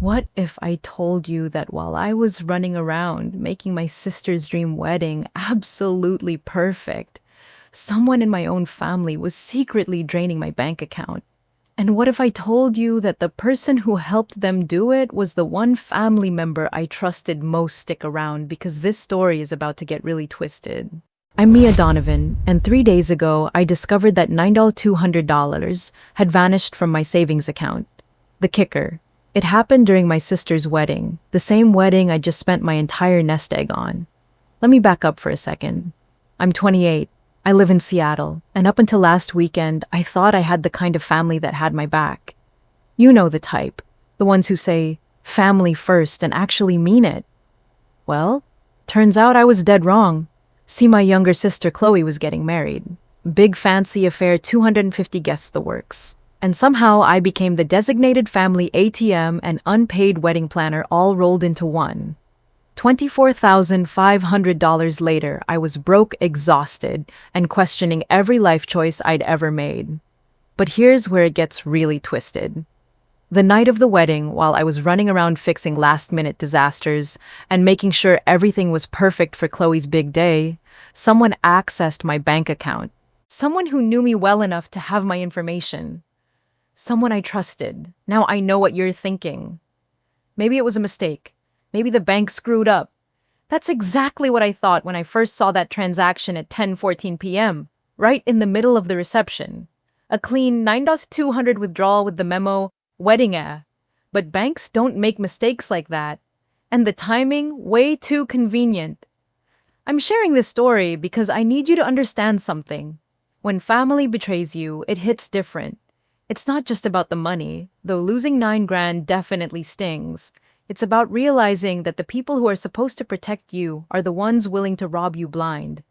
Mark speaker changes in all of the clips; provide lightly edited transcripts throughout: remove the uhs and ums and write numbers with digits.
Speaker 1: What if I told you that while I was running around making my sister's dream wedding absolutely perfect, someone in my own family was secretly draining my bank account? And what if I told you that the person who helped them do it was the one family member I trusted most? Stick around because this story is about to get really twisted. I'm Mia Donovan, and 3 days ago, I discovered that $9,200 had vanished from my savings account. The kicker: it happened during my sister's wedding, the same wedding I just spent my entire nest egg on. Let me back up for a second. I'm 28. I live in Seattle, and up until last weekend, I thought I had the kind of family that had my back. You know the type, the ones who say, family first, and actually mean it. Well, turns out I was dead wrong. See, my younger sister Chloe was getting married. Big fancy affair, 250 guests, the works. And somehow I became the designated family ATM and unpaid wedding planner all rolled into one. $24,500 later, I was broke, exhausted, and questioning every life choice I'd ever made. But here's where it gets really twisted. The night of the wedding, while I was running around fixing last-minute disasters and making sure everything was perfect for Chloe's big day, someone accessed my bank account. Someone who knew me well enough to have my information. Someone I trusted. Now I know what you're thinking. Maybe it was a mistake. Maybe the bank screwed up. That's exactly what I thought when I first saw that transaction at 10:14 p.m., right in the middle of the reception. A clean $9,200 withdrawal with the memo, wedding a. But banks don't make mistakes like that. And the timing, way too convenient. I'm sharing this story because I need you to understand something. When family betrays you, it hits different. It's not just about the money, though losing $9,000 definitely stings. It's about realizing that the people who are supposed to protect you are the ones willing to rob you blind.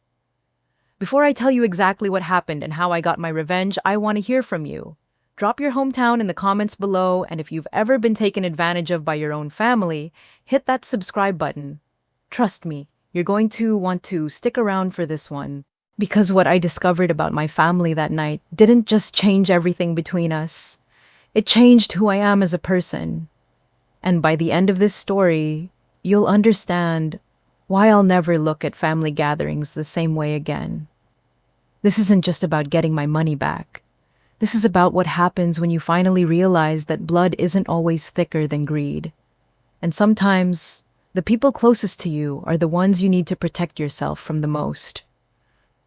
Speaker 1: Before I tell you exactly what happened and how I got my revenge, I want to hear from you. Drop your hometown in the comments below, and if you've ever been taken advantage of by your own family, hit that subscribe button. Trust me, you're going to want to stick around for this one. Because what I discovered about my family that night didn't just change everything between us. It changed who I am as a person. And by the end of this story, you'll understand why I'll never look at family gatherings the same way again. This isn't just about getting my money back. This is about what happens when you finally realize that blood isn't always thicker than greed. And sometimes, the people closest to you are the ones you need to protect yourself from the most.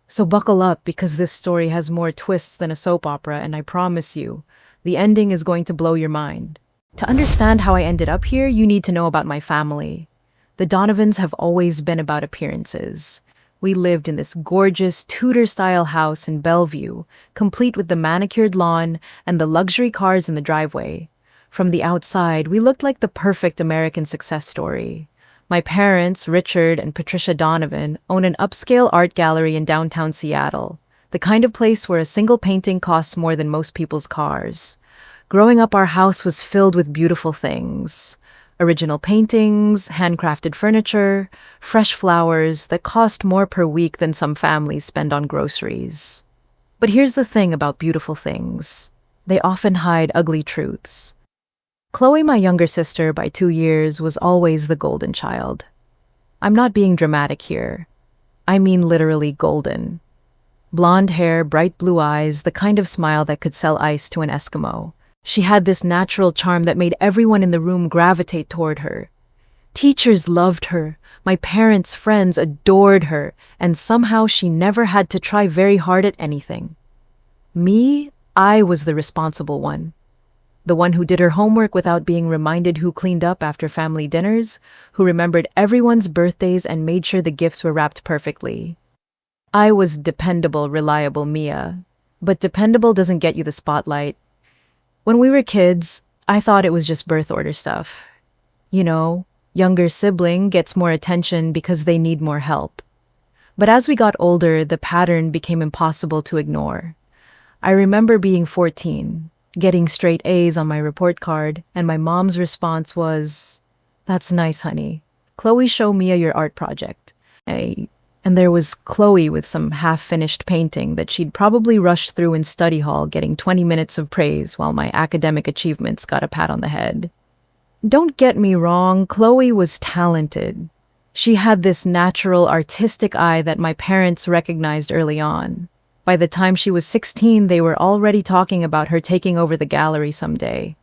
Speaker 1: So buckle up because this story has more twists than a soap opera, and I promise you, the ending is going to blow your mind. To understand how I ended up here, you need to know about my family. The Donovans have always been about appearances. We lived in this gorgeous Tudor-style house in Bellevue, complete with the manicured lawn and the luxury cars in the driveway. From the outside, we looked like the perfect American success story. My parents, Richard and Patricia Donovan, own an upscale art gallery in downtown Seattle, the kind of place where a single painting costs more than most people's cars. Growing up, our house was filled with beautiful things. Original paintings, handcrafted furniture, fresh flowers that cost more per week than some families spend on groceries. But here's the thing about beautiful things. They often hide ugly truths. Chloe, my younger sister by 2 years, was always the golden child. I'm not being dramatic here. I mean literally golden. Blonde hair, bright blue eyes, the kind of smile that could sell ice to an Eskimo. She had this natural charm that made everyone in the room gravitate toward her. Teachers loved her, my parents' friends adored her, and somehow she never had to try very hard at anything. Me, I was the responsible one. The one who did her homework without being reminded, who cleaned up after family dinners, who remembered everyone's birthdays and made sure the gifts were wrapped perfectly. I was dependable, reliable Mia. But dependable doesn't get you the spotlight. When we were kids, I thought it was just birth order stuff. You know, younger sibling gets more attention because they need more help. But as we got older, the pattern became impossible to ignore. I remember being 14, getting straight A's on my report card, and my mom's response was, "That's nice, honey. Chloe, show Mia your art project." And there was Chloe with some half-finished painting that she'd probably rushed through in study hall, getting 20 minutes of praise while my academic achievements got a pat on the head. Don't get me wrong, Chloe was talented. She had this natural artistic eye that my parents recognized early on. By the time she was 16, they were already talking about her taking over the gallery someday.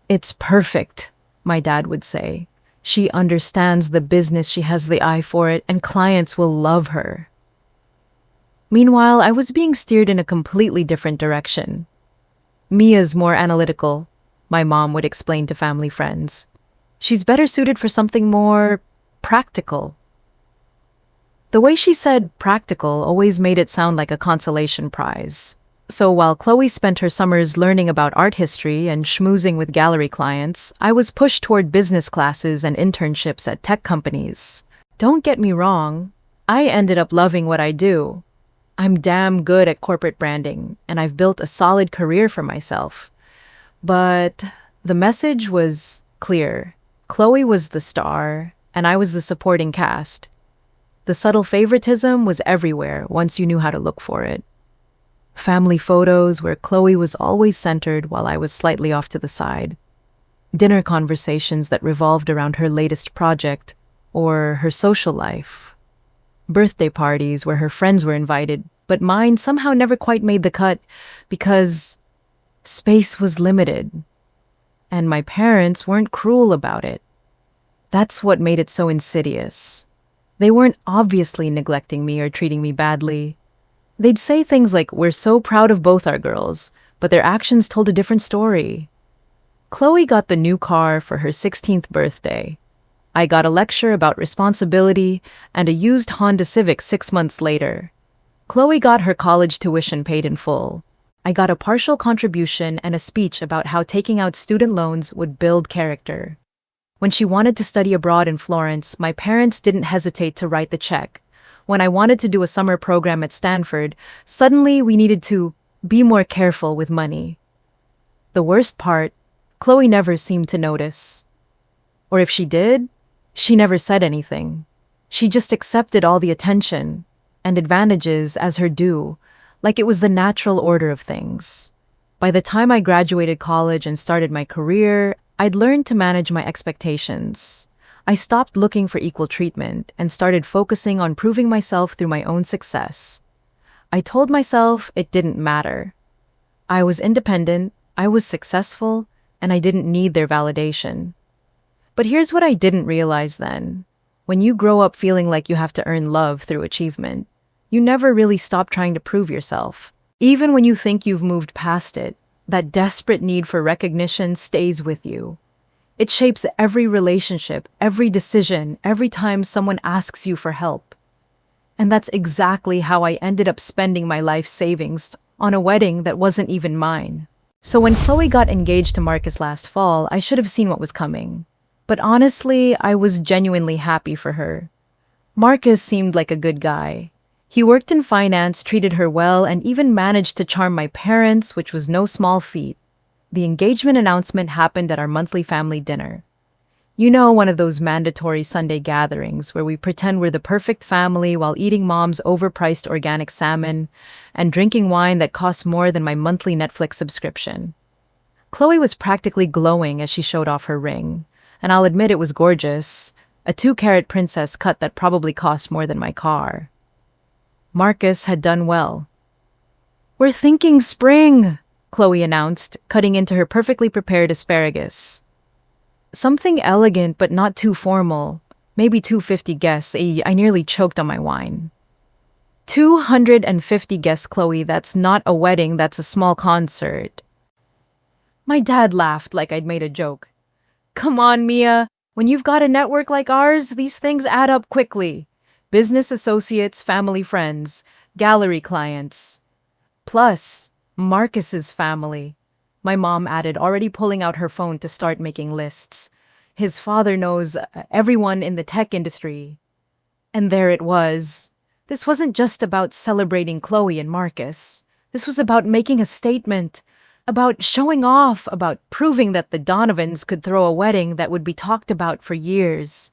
Speaker 1: "It's perfect," my dad would say. "She understands the business, she has the eye for it, and clients will love her." Meanwhile, I was being steered in a completely different direction. "Mia's more analytical," my mom would explain to family friends. "She's better suited for something more practical." The way she said practical always made it sound like a consolation prize. So while Chloe spent her summers learning about art history and schmoozing with gallery clients, I was pushed toward business classes and internships at tech companies. Don't get me wrong, I ended up loving what I do. I'm damn good at corporate branding, and I've built a solid career for myself. But the message was clear. Chloe was the star, and I was the supporting cast. The subtle favoritism was everywhere once you knew how to look for it. Family photos where Chloe was always centered while I was slightly off to the side. Dinner conversations that revolved around her latest project or her social life. Birthday parties where her friends were invited, but mine somehow never quite made the cut because space was limited. And my parents weren't cruel about it. That's what made it so insidious. They weren't obviously neglecting me or treating me badly. They'd say things like, "We're so proud of both our girls," but their actions told a different story. Chloe got the new car for her 16th birthday. I got a lecture about responsibility and a used Honda Civic 6 months later. Chloe got her college tuition paid in full. I got a partial contribution and a speech about how taking out student loans would build character. When she wanted to study abroad in Florence, my parents didn't hesitate to write the check. When I wanted to do a summer program at Stanford, suddenly we needed to be more careful with money. The worst part, Chloe never seemed to notice. Or if she did, she never said anything. She just accepted all the attention and advantages as her due, like it was the natural order of things. By the time I graduated college and started my career, I'd learned to manage my expectations. I stopped looking for equal treatment and started focusing on proving myself through my own success. I told myself it didn't matter. I was independent, I was successful, and I didn't need their validation. But here's what I didn't realize then. When you grow up feeling like you have to earn love through achievement, you never really stop trying to prove yourself. Even when you think you've moved past it, that desperate need for recognition stays with you. It shapes every relationship, every decision, every time someone asks you for help. And that's exactly how I ended up spending my life savings on a wedding that wasn't even mine. So when Chloe got engaged to Marcus last fall, I should have seen what was coming. But honestly, I was genuinely happy for her. Marcus seemed like a good guy. He worked in finance, treated her well, and even managed to charm my parents, which was no small feat. The engagement announcement happened at our monthly family dinner. You know, one of those mandatory Sunday gatherings where we pretend we're the perfect family while eating mom's overpriced organic salmon and drinking wine that costs more than my monthly Netflix subscription. Chloe was practically glowing as she showed off her ring, and I'll admit it was gorgeous, a 2-carat princess cut that probably cost more than my car. Marcus had done well. "We're thinking spring," Chloe announced, cutting into her perfectly prepared asparagus. Something elegant but not too formal. Maybe 250 guests. I nearly choked on my wine. 250 guests, Chloe. That's not a wedding, that's a small concert. My dad laughed like I'd made a joke. "Come on, Mia. When you've got a network like ours, these things add up quickly. Business associates, family friends, gallery clients. Plus, Marcus's family," my mom added, already pulling out her phone to start making lists. "His father knows everyone in the tech industry." And there it was. This wasn't just about celebrating Chloe and Marcus. This was about making a statement, about showing off, about proving that the Donovans could throw a wedding that would be talked about for years.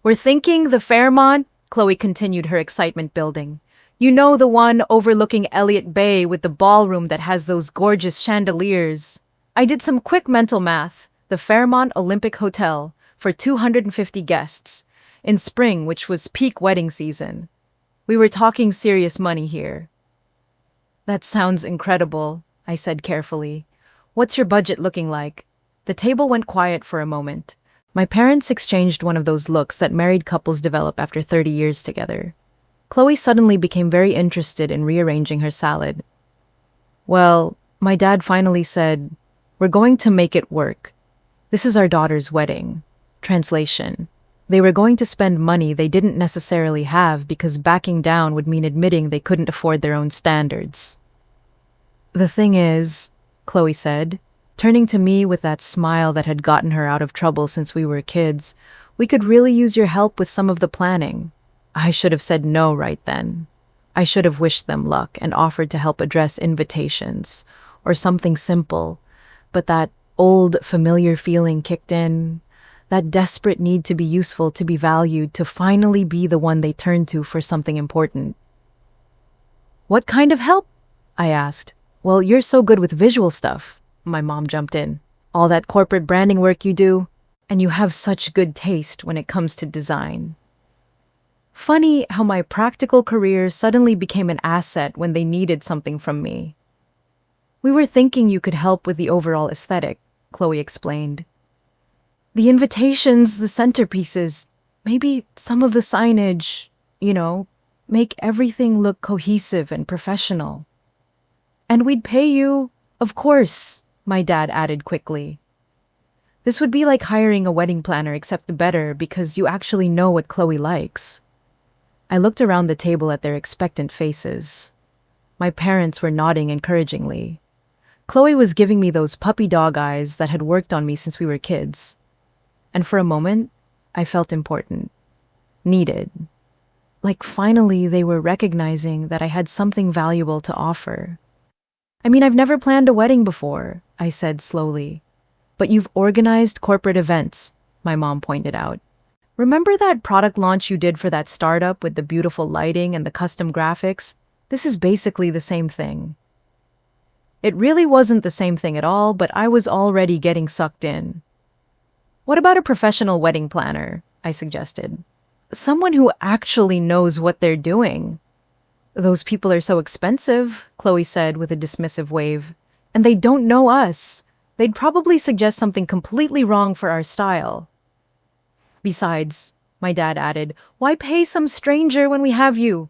Speaker 1: "We're thinking the Fairmont," Chloe continued, her excitement building. "You know, the one overlooking Elliott Bay with the ballroom that has those gorgeous chandeliers." I did some quick mental math. the Fairmont Olympic Hotel, for 250 guests, in spring, which was peak wedding season. We were talking serious money here. That sounds incredible, I said carefully. What's your budget looking like? The table went quiet for a moment. My parents exchanged one of those looks that married couples develop after 30 years together. Chloe suddenly became very interested in rearranging her salad. Well, my dad finally said, "We're going to make it work. This is our daughter's wedding." Translation. They were going to spend money they didn't necessarily have because backing down would mean admitting they couldn't afford their own standards. "The thing is," Chloe said, turning to me with that smile that had gotten her out of trouble since we were kids, "we could really use your help with some of the planning." I should have said no right then. I should have wished them luck and offered to help address invitations, or something simple, but that old, familiar feeling kicked in. That desperate need to be useful, to be valued, to finally be the one they turn to for something important. "What kind of help?" I asked. "Well, you're so good with visual stuff," my mom jumped in. "All that corporate branding work you do, and you have such good taste when it comes to design." Funny how my practical career suddenly became an asset when they needed something from me. "We were thinking you could help with the overall aesthetic," Chloe explained. "The invitations, the centerpieces, maybe some of the signage, make everything look cohesive and professional." "And we'd pay you, of course," my dad added quickly. "This would be like hiring a wedding planner, except better because you actually know what Chloe likes." I looked around the table at their expectant faces. My parents were nodding encouragingly. Chloe was giving me those puppy dog eyes that had worked on me since we were kids. And for a moment, I felt important. Needed. Like finally they were recognizing that I had something valuable to offer. "I mean, I've never planned a wedding before," I said slowly. "But you've organized corporate events," my mom pointed out. "Remember that product launch you did for that startup with the beautiful lighting and the custom graphics? This is basically the same thing." It really wasn't the same thing at all, but I was already getting sucked in. "What about a professional wedding planner?" I suggested. "Someone who actually knows what they're doing." "Those people are so expensive," Chloe said with a dismissive wave. "And they don't know us. They'd probably suggest something completely wrong for our style." "Besides," my dad added, "why pay some stranger when we have you?"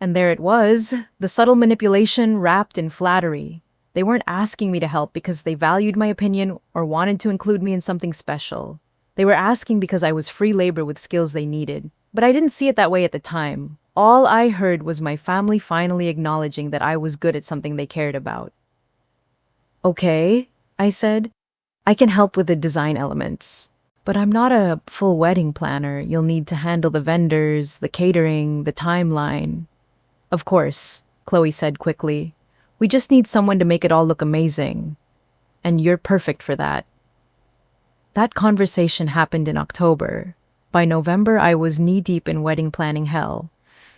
Speaker 1: And there it was, the subtle manipulation wrapped in flattery. They weren't asking me to help because they valued my opinion or wanted to include me in something special. They were asking because I was free labor with skills they needed. But I didn't see it that way at the time. All I heard was my family finally acknowledging that I was good at something they cared about. "Okay," I said. "I can help with the design elements. But I'm not a full wedding planner. You'll need to handle the vendors, the catering, the timeline." "Of course," Chloe said quickly. "We just need someone to make it all look amazing. And you're perfect for that." That conversation happened in October. By November, I was knee-deep in wedding planning hell.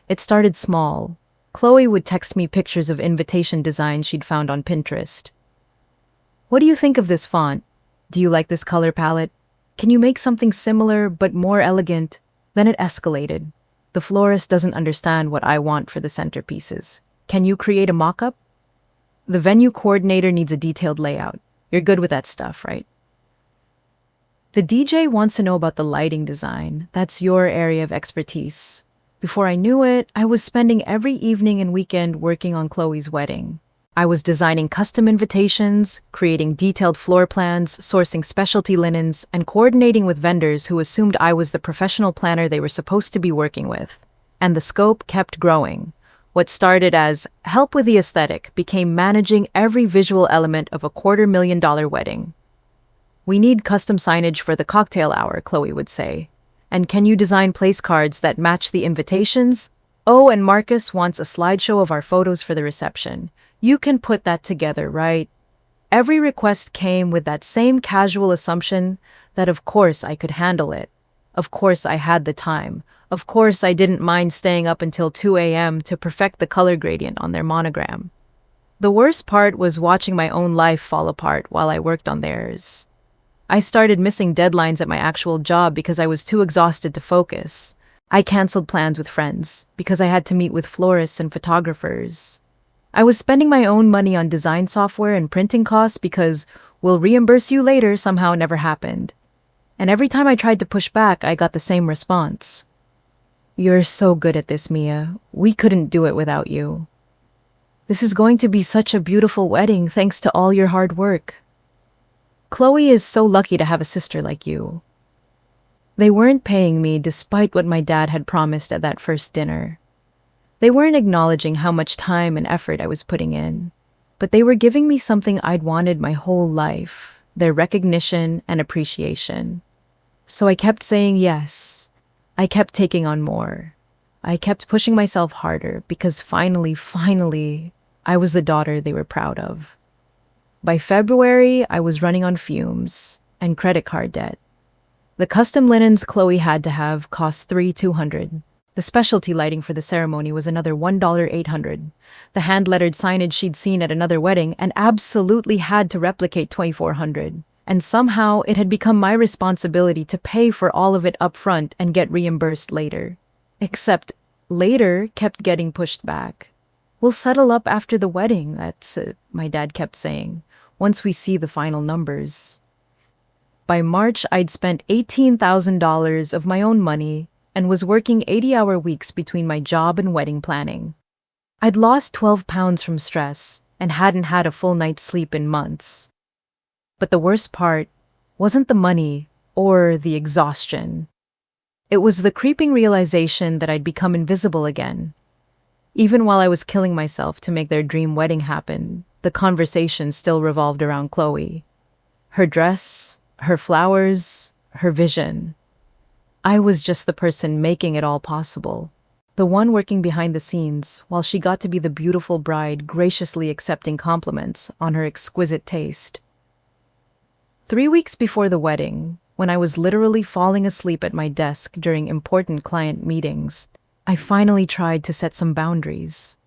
Speaker 1: It started small. Chloe would text me pictures of invitation designs she'd found on Pinterest. "What do you think of this font? Do you like this color palette? Can you make something similar but more elegant?" Then it escalated. "The florist doesn't understand what I want for the centerpieces. Can you create a mock-up? The venue coordinator needs a detailed layout. You're good with that stuff, right? The DJ wants to know about the lighting design. That's your area of expertise." Before I knew it, I was spending every evening and weekend working on Chloe's wedding. I was designing custom invitations, creating detailed floor plans, sourcing specialty linens, and coordinating with vendors who assumed I was the professional planner they were supposed to be working with. And the scope kept growing. What started as help with the aesthetic became managing every visual element of a $250,000 wedding. "We need custom signage for the cocktail hour," Chloe would say. "And can you design place cards that match the invitations? Oh, and Marcus wants a slideshow of our photos for the reception. You can put that together, right?" Every request came with that same casual assumption that of course I could handle it. Of course I had the time. Of course I didn't mind staying up until 2 a.m. to perfect the color gradient on their monogram. The worst part was watching my own life fall apart while I worked on theirs. I started missing deadlines at my actual job because I was too exhausted to focus. I canceled plans with friends because I had to meet with florists and photographers. I was spending my own money on design software and printing costs because we'll reimburse you later somehow never happened. And every time I tried to push back, I got the same response. You're so good at this, Mia. We couldn't do it without you. This is going to be such a beautiful wedding thanks to all your hard work. Chloe is so lucky to have a sister like you. They weren't paying me despite what my dad had promised at that first dinner. They weren't acknowledging how much time and effort I was putting in, but they were giving me something I'd wanted my whole life, their recognition and appreciation. So I kept saying yes. I kept taking on more. I kept pushing myself harder because finally, I was the daughter they were proud of. By February, I was running on fumes and credit card debt. The custom linens Chloe had to have cost $3,200. The specialty lighting for the ceremony was another $1,800. The hand-lettered signage she'd seen at another wedding and absolutely had to replicate $2,400. And somehow it had become my responsibility to pay for all of it up front and get reimbursed later. Except later kept getting pushed back. We'll settle up after the wedding, that's my dad kept saying, once we see the final numbers. By March, I'd spent $18,000 of my own money and was working 80-hour weeks between my job and wedding planning. I'd lost 12 pounds from stress and hadn't had a full night's sleep in months. But the worst part wasn't the money or the exhaustion. It was the creeping realization that I'd become invisible again. Even while I was killing myself to make their dream wedding happen, the conversation still revolved around Chloe. Her dress, her flowers, her vision. I was just the person making it all possible. The one working behind the scenes, while she got to be the beautiful bride graciously accepting compliments on her exquisite taste. 3 weeks before the wedding, when I was literally falling asleep at my desk during important client meetings, I finally tried to set some boundaries.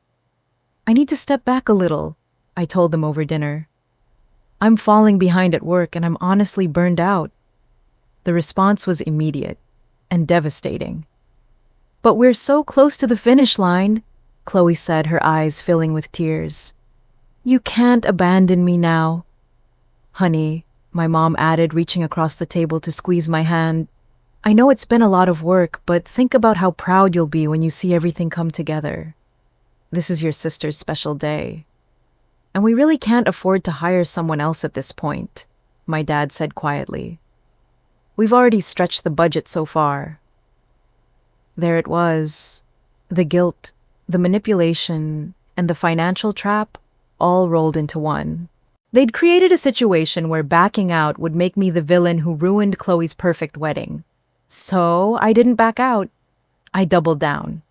Speaker 1: I need to step back a little, I told them over dinner. I'm falling behind at work and I'm honestly burned out. The response was immediate and devastating. But we're so close to the finish line, Chloe said, her eyes filling with tears. You can't abandon me now. Honey, my mom added, reaching across the table to squeeze my hand. I know it's been a lot of work, but think about how proud you'll be when you see everything come together. This is your sister's special day. And we really can't afford to hire someone else at this point, my dad said quietly. We've already stretched the budget so far. There it was. The guilt, the manipulation, and the financial trap all rolled into one. They'd created a situation where backing out would make me the villain who ruined Chloe's perfect wedding. So I didn't back out. I doubled down.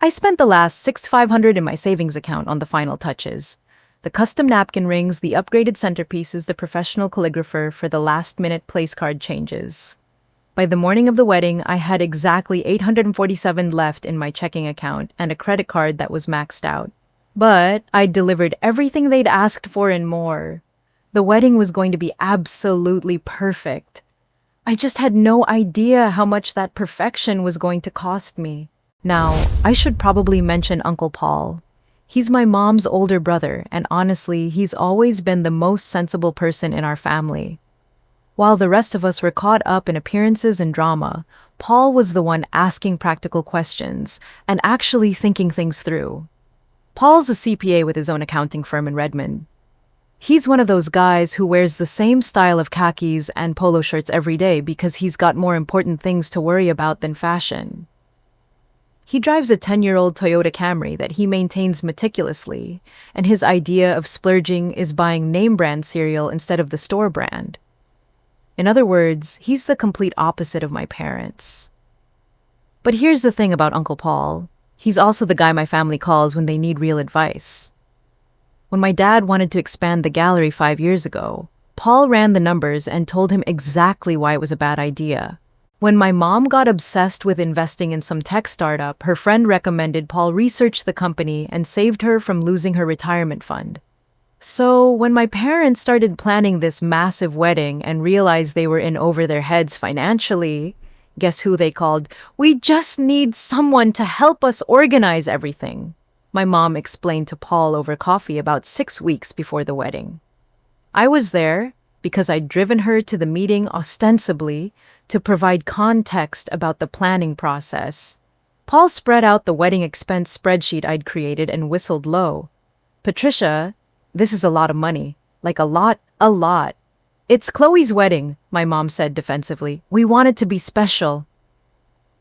Speaker 1: I spent the last $6,500 in my savings account on the final touches. The custom napkin rings, the upgraded centerpieces, the professional calligrapher for the last-minute place card changes. By the morning of the wedding, I had exactly $847 left in my checking account and a credit card that was maxed out. But I'd delivered everything they'd asked for and more. The wedding was going to be absolutely perfect. I just had no idea how much that perfection was going to cost me. Now, I should probably mention Uncle Paul. He's my mom's older brother, and honestly, he's always been the most sensible person in our family. While the rest of us were caught up in appearances and drama, Paul was the one asking practical questions and actually thinking things through. Paul's a CPA with his own accounting firm in Redmond. He's one of those guys who wears the same style of khakis and polo shirts every day because he's got more important things to worry about than fashion. He drives a 10-year-old Toyota Camry that he maintains meticulously, and his idea of splurging is buying name-brand cereal instead of the store brand. In other words, he's the complete opposite of my parents. But here's the thing about Uncle Paul. He's also the guy my family calls when they need real advice. When my dad wanted to expand the gallery 5 years ago, Paul ran the numbers and told him exactly why it was a bad idea. When my mom got obsessed with investing in some tech startup, her friend recommended Paul research the company and saved her from losing her retirement fund. So, when my parents started planning this massive wedding and realized they were in over their heads financially, guess who they called? We just need someone to help us organize everything. My mom explained to Paul over coffee about 6 weeks before the wedding. I was there because I'd driven her to the meeting ostensibly to provide context about the planning process. Paul spread out the wedding expense spreadsheet I'd created and whistled low. Patricia, this is a lot of money. Like a lot, a lot. It's Chloe's wedding, my mom said defensively. We want it to be special.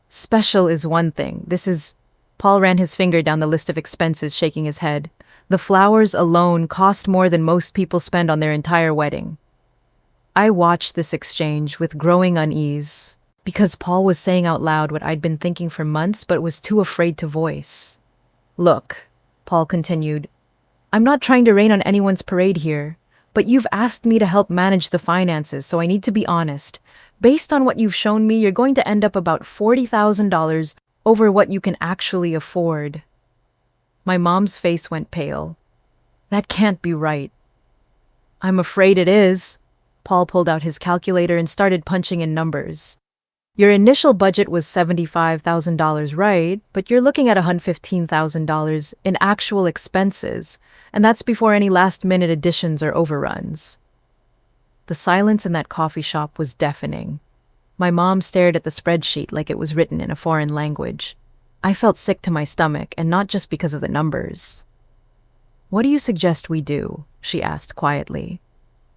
Speaker 1: Special is one thing. Paul ran his finger down the list of expenses, shaking his head. The flowers alone cost more than most people spend on their entire wedding. I watched this exchange with growing unease because Paul was saying out loud what I'd been thinking for months but was too afraid to voice. Look, Paul continued, I'm not trying to rain on anyone's parade here, but you've asked me to help manage the finances, so I need to be honest. Based on what you've shown me, you're going to end up about $40,000 over what you can actually afford. My mom's face went pale. That can't be right. I'm afraid it is. Paul pulled out his calculator and started punching in numbers. Your initial budget was $75,000, right? But you're looking at $115,000 in actual expenses, and that's before any last-minute additions or overruns. The silence in that coffee shop was deafening. My mom stared at the spreadsheet like it was written in a foreign language. I felt sick to my stomach, and not just because of the numbers. What do you suggest we do? She asked quietly.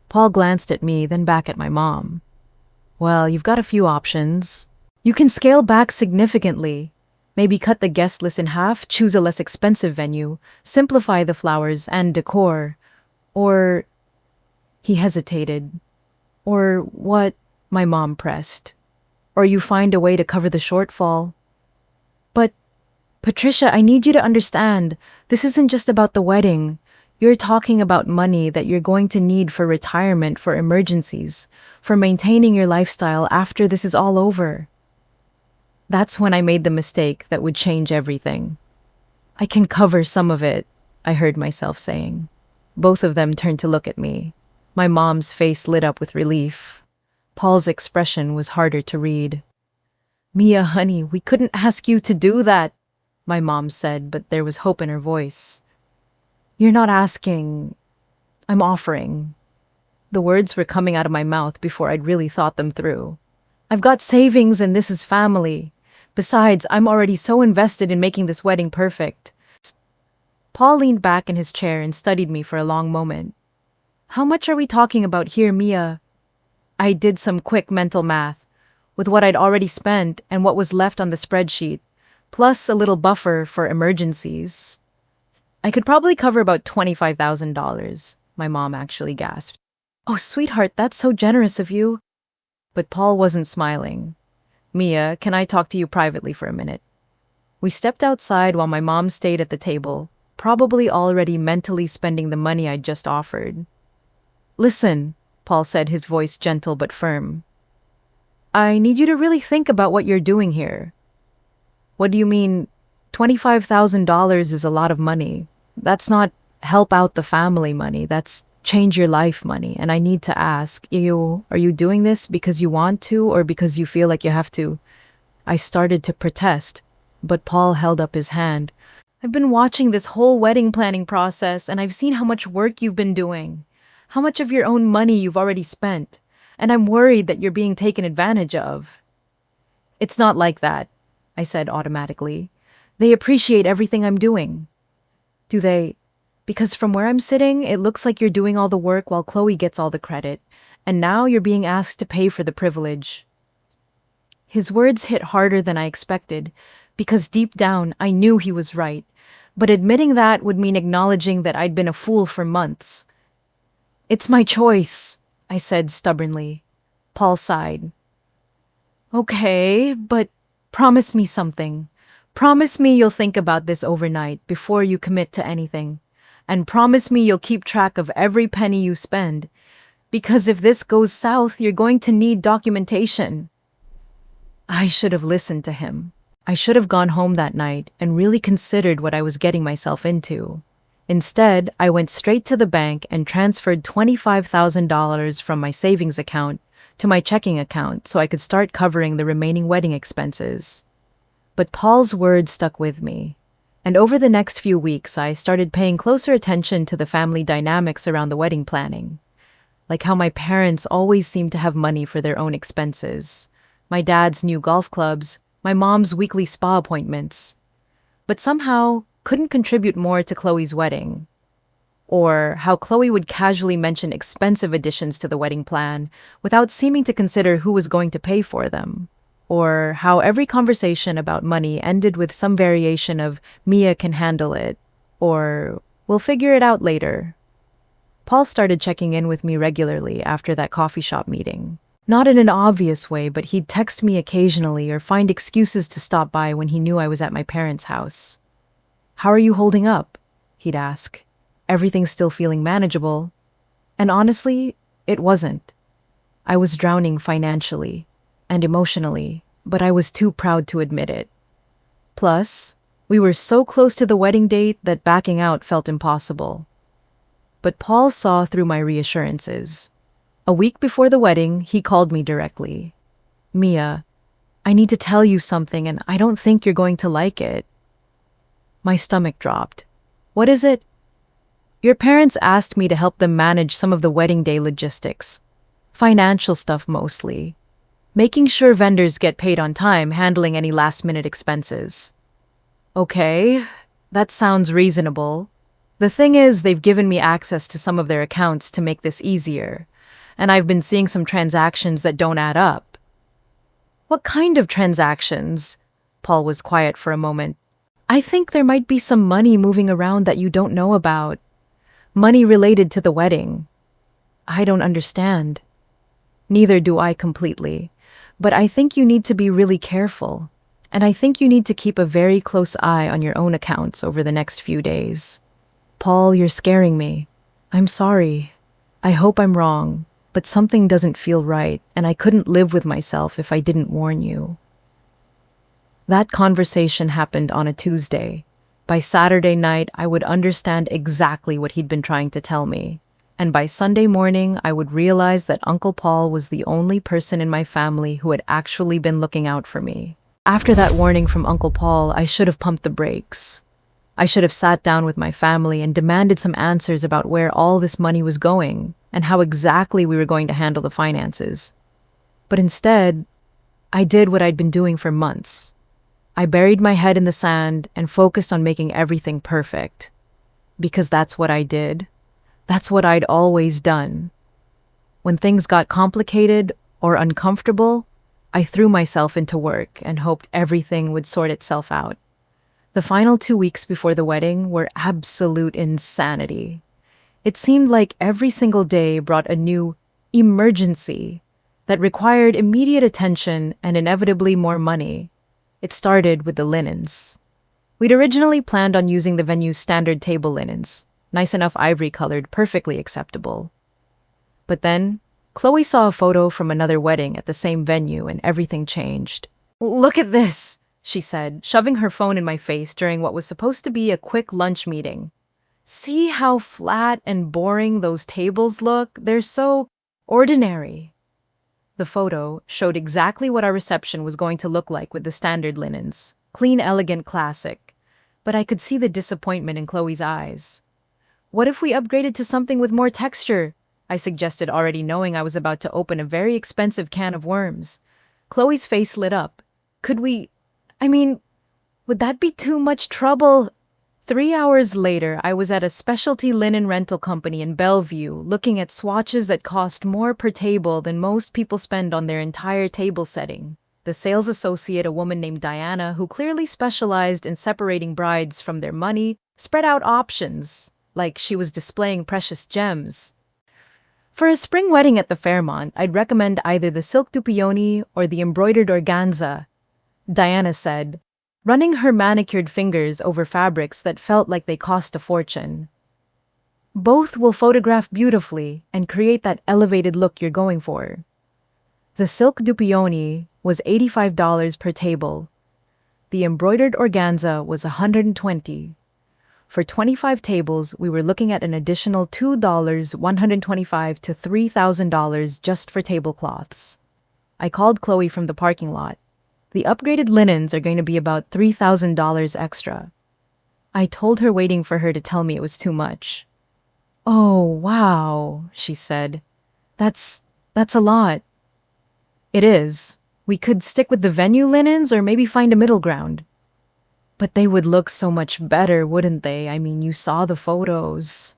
Speaker 1: Paul glanced at me, then back at my mom. Well, you've got a few options. You can scale back significantly. Maybe cut the guest list in half, choose a less expensive venue, simplify the flowers and decor. Or... He hesitated. Or what? My mom pressed. Or you find a way to cover the shortfall. But, Patricia, I need you to understand, this isn't just about the wedding. You're talking about money that you're going to need for retirement, for emergencies, for maintaining your lifestyle after this is all over. That's when I made the mistake that would change everything. I can cover some of it, I heard myself saying. Both of them turned to look at me. My mom's face lit up with relief. Paul's expression was harder to read. Mia, honey, we couldn't ask you to do that, my mom said, but there was hope in her voice. You're not asking. I'm offering. The words were coming out of my mouth before I'd really thought them through. I've got savings and this is family. Besides, I'm already so invested in making this wedding perfect. Paul leaned back in his chair and studied me for a long moment. How much are we talking about here, Mia? I did some quick mental math, with what I'd already spent and what was left on the spreadsheet, plus a little buffer for emergencies. I could probably cover about $25,000, my mom actually gasped. Oh, sweetheart, that's so generous of you. But Paul wasn't smiling. Mia, can I talk to you privately for a minute? We stepped outside while my mom stayed at the table, probably already mentally spending the money I'd just offered. Listen, Paul said, his voice gentle but firm. I need you to really think about what you're doing here. What do you mean? $25,000 is a lot of money. That's not help out the family money. That's change your life money. And I need to ask, are you doing this because you want to or because you feel like you have to? I started to protest, but Paul held up his hand. I've been watching this whole wedding planning process and I've seen how much work you've been doing, how much of your own money you've already spent, and I'm worried that you're being taken advantage of. It's not like that, I said automatically. They appreciate everything I'm doing. Do they? Because from where I'm sitting, it looks like you're doing all the work while Chloe gets all the credit, and now you're being asked to pay for the privilege. His words hit harder than I expected, because deep down I knew he was right, but admitting that would mean acknowledging that I'd been a fool for months. It's my choice, I said stubbornly. Paul sighed. Okay, but promise me something. Promise me you'll think about this overnight before you commit to anything. And promise me you'll keep track of every penny you spend. Because if this goes south, you're going to need documentation. I should have listened to him. I should have gone home that night and really considered what I was getting myself into. Instead, I went straight to the bank and transferred $25,000 from my savings account to my checking account so I could start covering the remaining wedding expenses. But Paul's words stuck with me. And over the next few weeks, I started paying closer attention to the family dynamics around the wedding planning. Like how my parents always seemed to have money for their own expenses. My dad's new golf clubs, my mom's weekly spa appointments. But somehow couldn't contribute more to Chloe's wedding. Or how Chloe would casually mention expensive additions to the wedding plan without seeming to consider who was going to pay for them. Or how every conversation about money ended with some variation of "Mia can handle it," or "we'll figure it out later." Paul started checking in with me regularly after that coffee shop meeting. Not in an obvious way, but he'd text me occasionally or find excuses to stop by when he knew I was at my parents' house. "How are you holding up?" he'd ask. "Everything still feeling manageable?" And honestly, it wasn't. I was drowning financially and emotionally, but I was too proud to admit it. Plus, we were so close to the wedding date that backing out felt impossible. But Paul saw through my reassurances. A week before the wedding, he called me directly. "Mia, I need to tell you something and I don't think you're going to like it." My stomach dropped. "What is it?" "Your parents asked me to help them manage some of the wedding day logistics. Financial stuff mostly. Making sure vendors get paid on time, handling any last-minute expenses." "Okay, that sounds reasonable. The thing is, they've given me access to some of their accounts to make this easier, and I've been seeing some transactions that don't add up." "What kind of transactions?" Paul was quiet for a moment. "I think there might be some money moving around that you don't know about. Money related to the wedding." "I don't understand." "Neither do I completely. But I think you need to be really careful. And I think you need to keep a very close eye on your own accounts over the next few days." "Paul, you're scaring me. I'm sorry. I hope I'm wrong, but something doesn't feel right, and I couldn't live with myself if I didn't warn you." That conversation happened on a Tuesday. By Saturday night, I would understand exactly what he'd been trying to tell me. And by Sunday morning, I would realize that Uncle Paul was the only person in my family who had actually been looking out for me. After that warning from Uncle Paul, I should have pumped the brakes. I should have sat down with my family and demanded some answers about where all this money was going and how exactly we were going to handle the finances. But instead, I did what I'd been doing for months. I buried my head in the sand and focused on making everything perfect. Because that's what I did. That's what I'd always done. When things got complicated or uncomfortable, I threw myself into work and hoped everything would sort itself out. The final 2 weeks before the wedding were absolute insanity. It seemed like every single day brought a new emergency that required immediate attention and inevitably more money. It started with the linens. We'd originally planned on using the venue's standard table linens, nice enough ivory-colored, perfectly acceptable. But then, Chloe saw a photo from another wedding at the same venue and everything changed. "Look at this," she said, shoving her phone in my face during what was supposed to be a quick lunch meeting. "See how flat and boring those tables look? They're so ordinary." The photo showed exactly what our reception was going to look like with the standard linens. Clean, elegant, classic. But I could see the disappointment in Chloe's eyes. "What if we upgraded to something with more texture?" I suggested, already knowing I was about to open a very expensive can of worms. Chloe's face lit up. Would that be too much trouble?" 3 hours later, I was at a specialty linen rental company in Bellevue looking at swatches that cost more per table than most people spend on their entire table setting. The sales associate, a woman named Diana, who clearly specialized in separating brides from their money, spread out options, like she was displaying precious gems. "For a spring wedding at the Fairmont, I'd recommend either the silk dupioni or the embroidered organza," Diana said, running her manicured fingers over fabrics that felt like they cost a fortune. "Both will photograph beautifully and create that elevated look you're going for." The silk dupioni was $85 per table. The embroidered organza was $120. For 25 tables, we were looking at an additional $2, $125 to $3,000 just for tablecloths. I called Chloe from the parking lot. The upgraded linens are going to be about $3,000 extra. I told her, waiting for her to tell me it was too much. "Oh, wow," she said. That's a lot." "It is. We could stick with the venue linens or maybe find a middle ground." "But they would look so much better, wouldn't they? I mean, you saw the photos."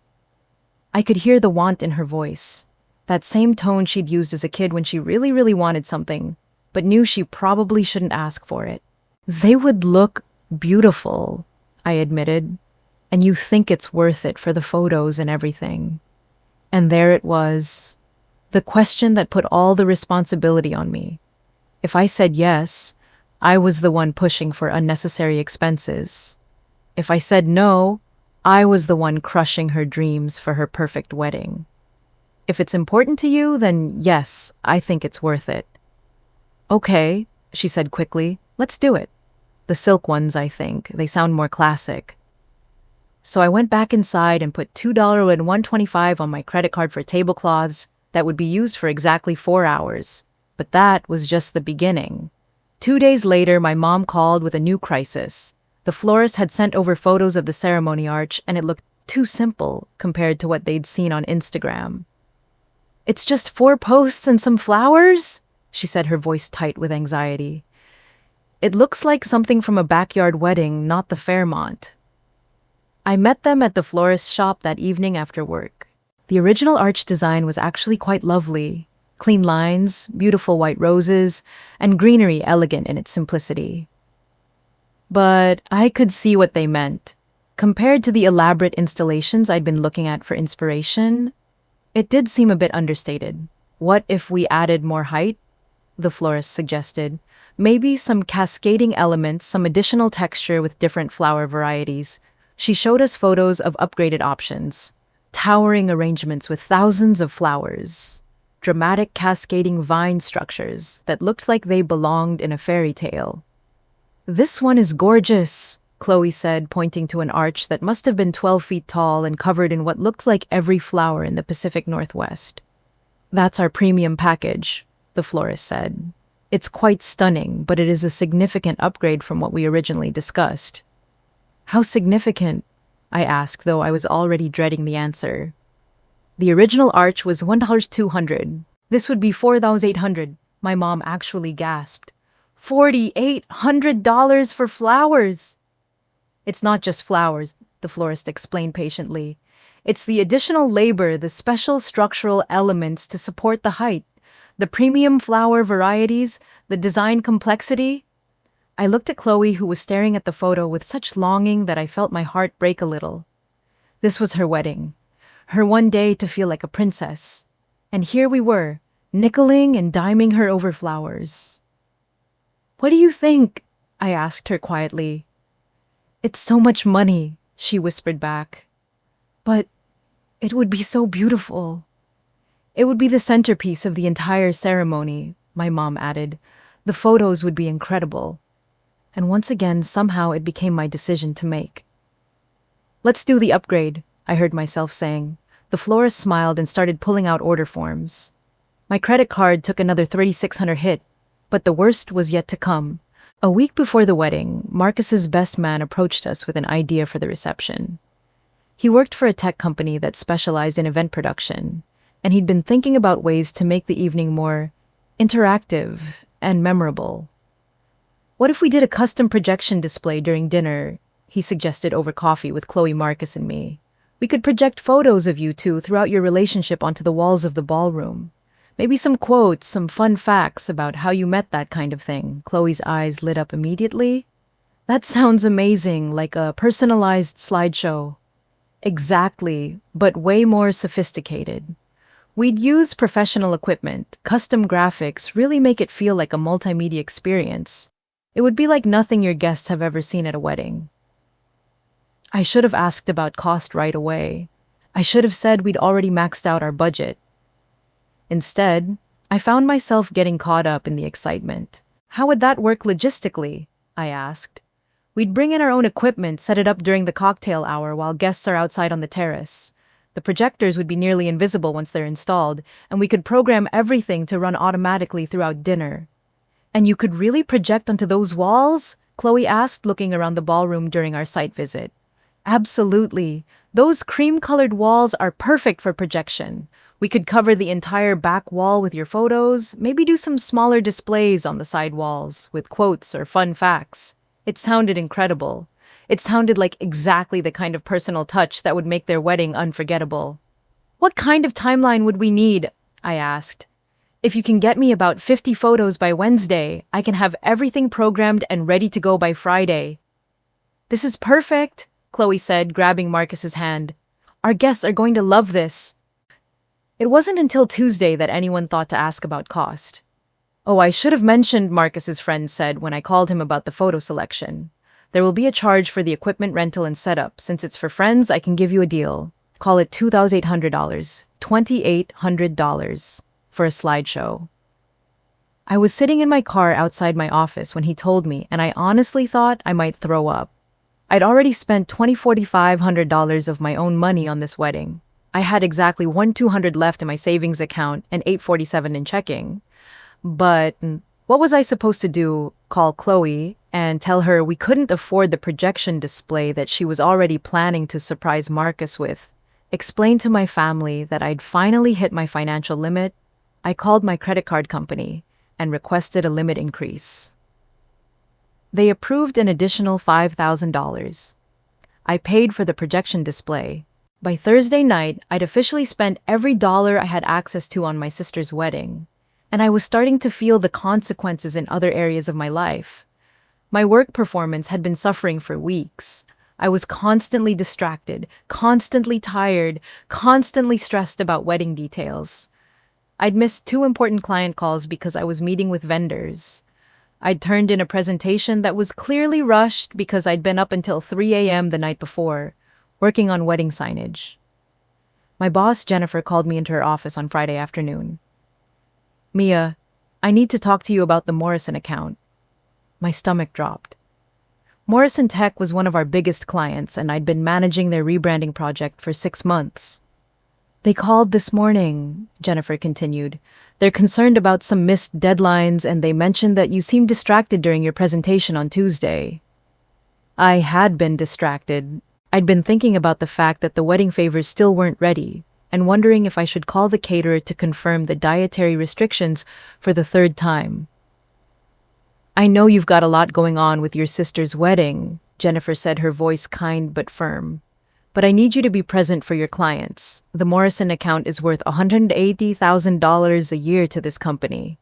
Speaker 1: I could hear the want in her voice. That same tone she'd used as a kid when she really, really wanted something, but knew she probably shouldn't ask for it. "They would look beautiful," I admitted. "And you think it's worth it for the photos and everything." And there it was. The question that put all the responsibility on me. If I said yes, I was the one pushing for unnecessary expenses. If I said no, I was the one crushing her dreams for her perfect wedding. If it's important to you, then yes, I think it's worth it. "Okay," she said quickly, "let's do it. The silk ones, I think. They sound more classic." So I went back inside and put $2 and $125 on my credit card for tablecloths that would be used for exactly 4 hours. But that was just the beginning. 2 days later, my mom called with a new crisis. The florist had sent over photos of the ceremony arch, and it looked too simple compared to what they'd seen on Instagram. "It's just 4 posts and some flowers?" she said, her voice tight with anxiety. "It looks like something from a backyard wedding, not the Fairmont." I met them at the florist's shop that evening after work. The original arch design was actually quite lovely. Clean lines, beautiful white roses, and greenery elegant in its simplicity. But I could see what they meant. Compared to the elaborate installations I'd been looking at for inspiration, it did seem a bit understated. "What if we added more height?" the florist suggested. "Maybe some cascading elements, some additional texture with different flower varieties." She showed us photos of upgraded options. Towering arrangements with thousands of flowers. Dramatic cascading vine structures that looked like they belonged in a fairy tale. "This one is gorgeous," Chloe said, pointing to an arch that must have been 12 feet tall and covered in what looked like every flower in the Pacific Northwest. "That's our premium package," the florist said. "It's quite stunning, but it is a significant upgrade from what we originally discussed." "How significant?" I asked, though I was already dreading the answer. "The original arch was $1,200. This would be $4,800. My mom actually gasped. $4,800 for flowers! "It's not just flowers," the florist explained patiently. "It's the additional labor, the special structural elements to support the height, the premium flower varieties, the design complexity." I looked at Chloe, who was staring at the photo with such longing that I felt my heart break a little. This was her wedding, her one day to feel like a princess. And here we were, nickeling and diming her over flowers. "What do you think?" I asked her quietly. "It's so much money," she whispered back. "But it would be so beautiful." "It would be the centerpiece of the entire ceremony," my mom added. "The photos would be incredible." And once again, somehow it became my decision to make. "Let's do the upgrade," I heard myself saying. The florist smiled and started pulling out order forms. My credit card took another $3,600 hit, but the worst was yet to come. A week before the wedding, Marcus's best man approached us with an idea for the reception. He worked for a tech company that specialized in event production, and he'd been thinking about ways to make the evening more interactive and memorable. "What if we did a custom projection display during dinner?" he suggested over coffee with Chloe, Marcus, and me. "We could project photos of you two throughout your relationship onto the walls of the ballroom. Maybe some quotes, some fun facts about how you met, that kind of thing." Chloe's eyes lit up immediately. "That sounds amazing, like a personalized slideshow." "Exactly, but way more sophisticated. We'd use professional equipment, custom graphics, really make it feel like a multimedia experience. It would be like nothing your guests have ever seen at a wedding." I should have asked about cost right away. I should have said we'd already maxed out our budget. Instead, I found myself getting caught up in the excitement. "How would that work logistically?" I asked. We'd bring in our own equipment, set it up during the cocktail hour while guests are outside on the terrace. The projectors would be nearly invisible once they're installed, and we could program everything to run automatically throughout dinner. "And you could really project onto those walls?" Chloe asked, looking around the ballroom during our site visit. "Absolutely. Those cream-colored walls are perfect for projection. We could cover the entire back wall with your photos, maybe do some smaller displays on the side walls with quotes or fun facts." It sounded incredible. It sounded like exactly the kind of personal touch that would make their wedding unforgettable. "What kind of timeline would we need?" I asked. "If you can get me about 50 photos by Wednesday, I can have everything programmed and ready to go by Friday." "This is perfect," Chloe said, grabbing Marcus's hand. "Our guests are going to love this." It wasn't until Tuesday that anyone thought to ask about cost. "Oh, I should have mentioned," Marcus's friend said when I called him about the photo selection. "There will be a charge for the equipment rental and setup. Since it's for friends, I can give you a deal. Call it $2,800, $2,800 for a slideshow." I was sitting in my car outside my office when he told me, and I honestly thought I might throw up. I'd already spent $2,400 of my own money on this wedding. I had exactly $1,200 left in my savings account and $847 in checking. But what was I supposed to do? Call Chloe and tell her we couldn't afford the projection display that she was already planning to surprise Marcus with? Explain to my family that I'd finally hit my financial limit? I called my credit card company and requested a limit increase. They approved an additional $5,000. I paid for the projection display. By Thursday night, I'd officially spent every dollar I had access to on my sister's wedding, and I was starting to feel the consequences in other areas of my life. My work performance had been suffering for weeks. I was constantly distracted, constantly tired, constantly stressed about wedding details. I'd missed 2 important client calls because I was meeting with vendors. I'd turned in a presentation that was clearly rushed because I'd been up until 3 a.m. the night before, working on wedding signage. My boss, Jennifer, called me into her office on Friday afternoon. "Mia, I need to talk to you about the Morrison account." My stomach dropped. Morrison Tech was one of our biggest clients, and I'd been managing their rebranding project for 6 months. "They called this morning," Jennifer continued. "They're concerned about some missed deadlines, and they mentioned that you seemed distracted during your presentation on Tuesday." I had been distracted. I'd been thinking about the fact that the wedding favors still weren't ready, and wondering if I should call the caterer to confirm the dietary restrictions for the 3rd time. "I know you've got a lot going on with your sister's wedding," Jennifer said, her voice kind but firm. "But I need you to be present for your clients. The Morrison account is worth $180,000 a year to this company."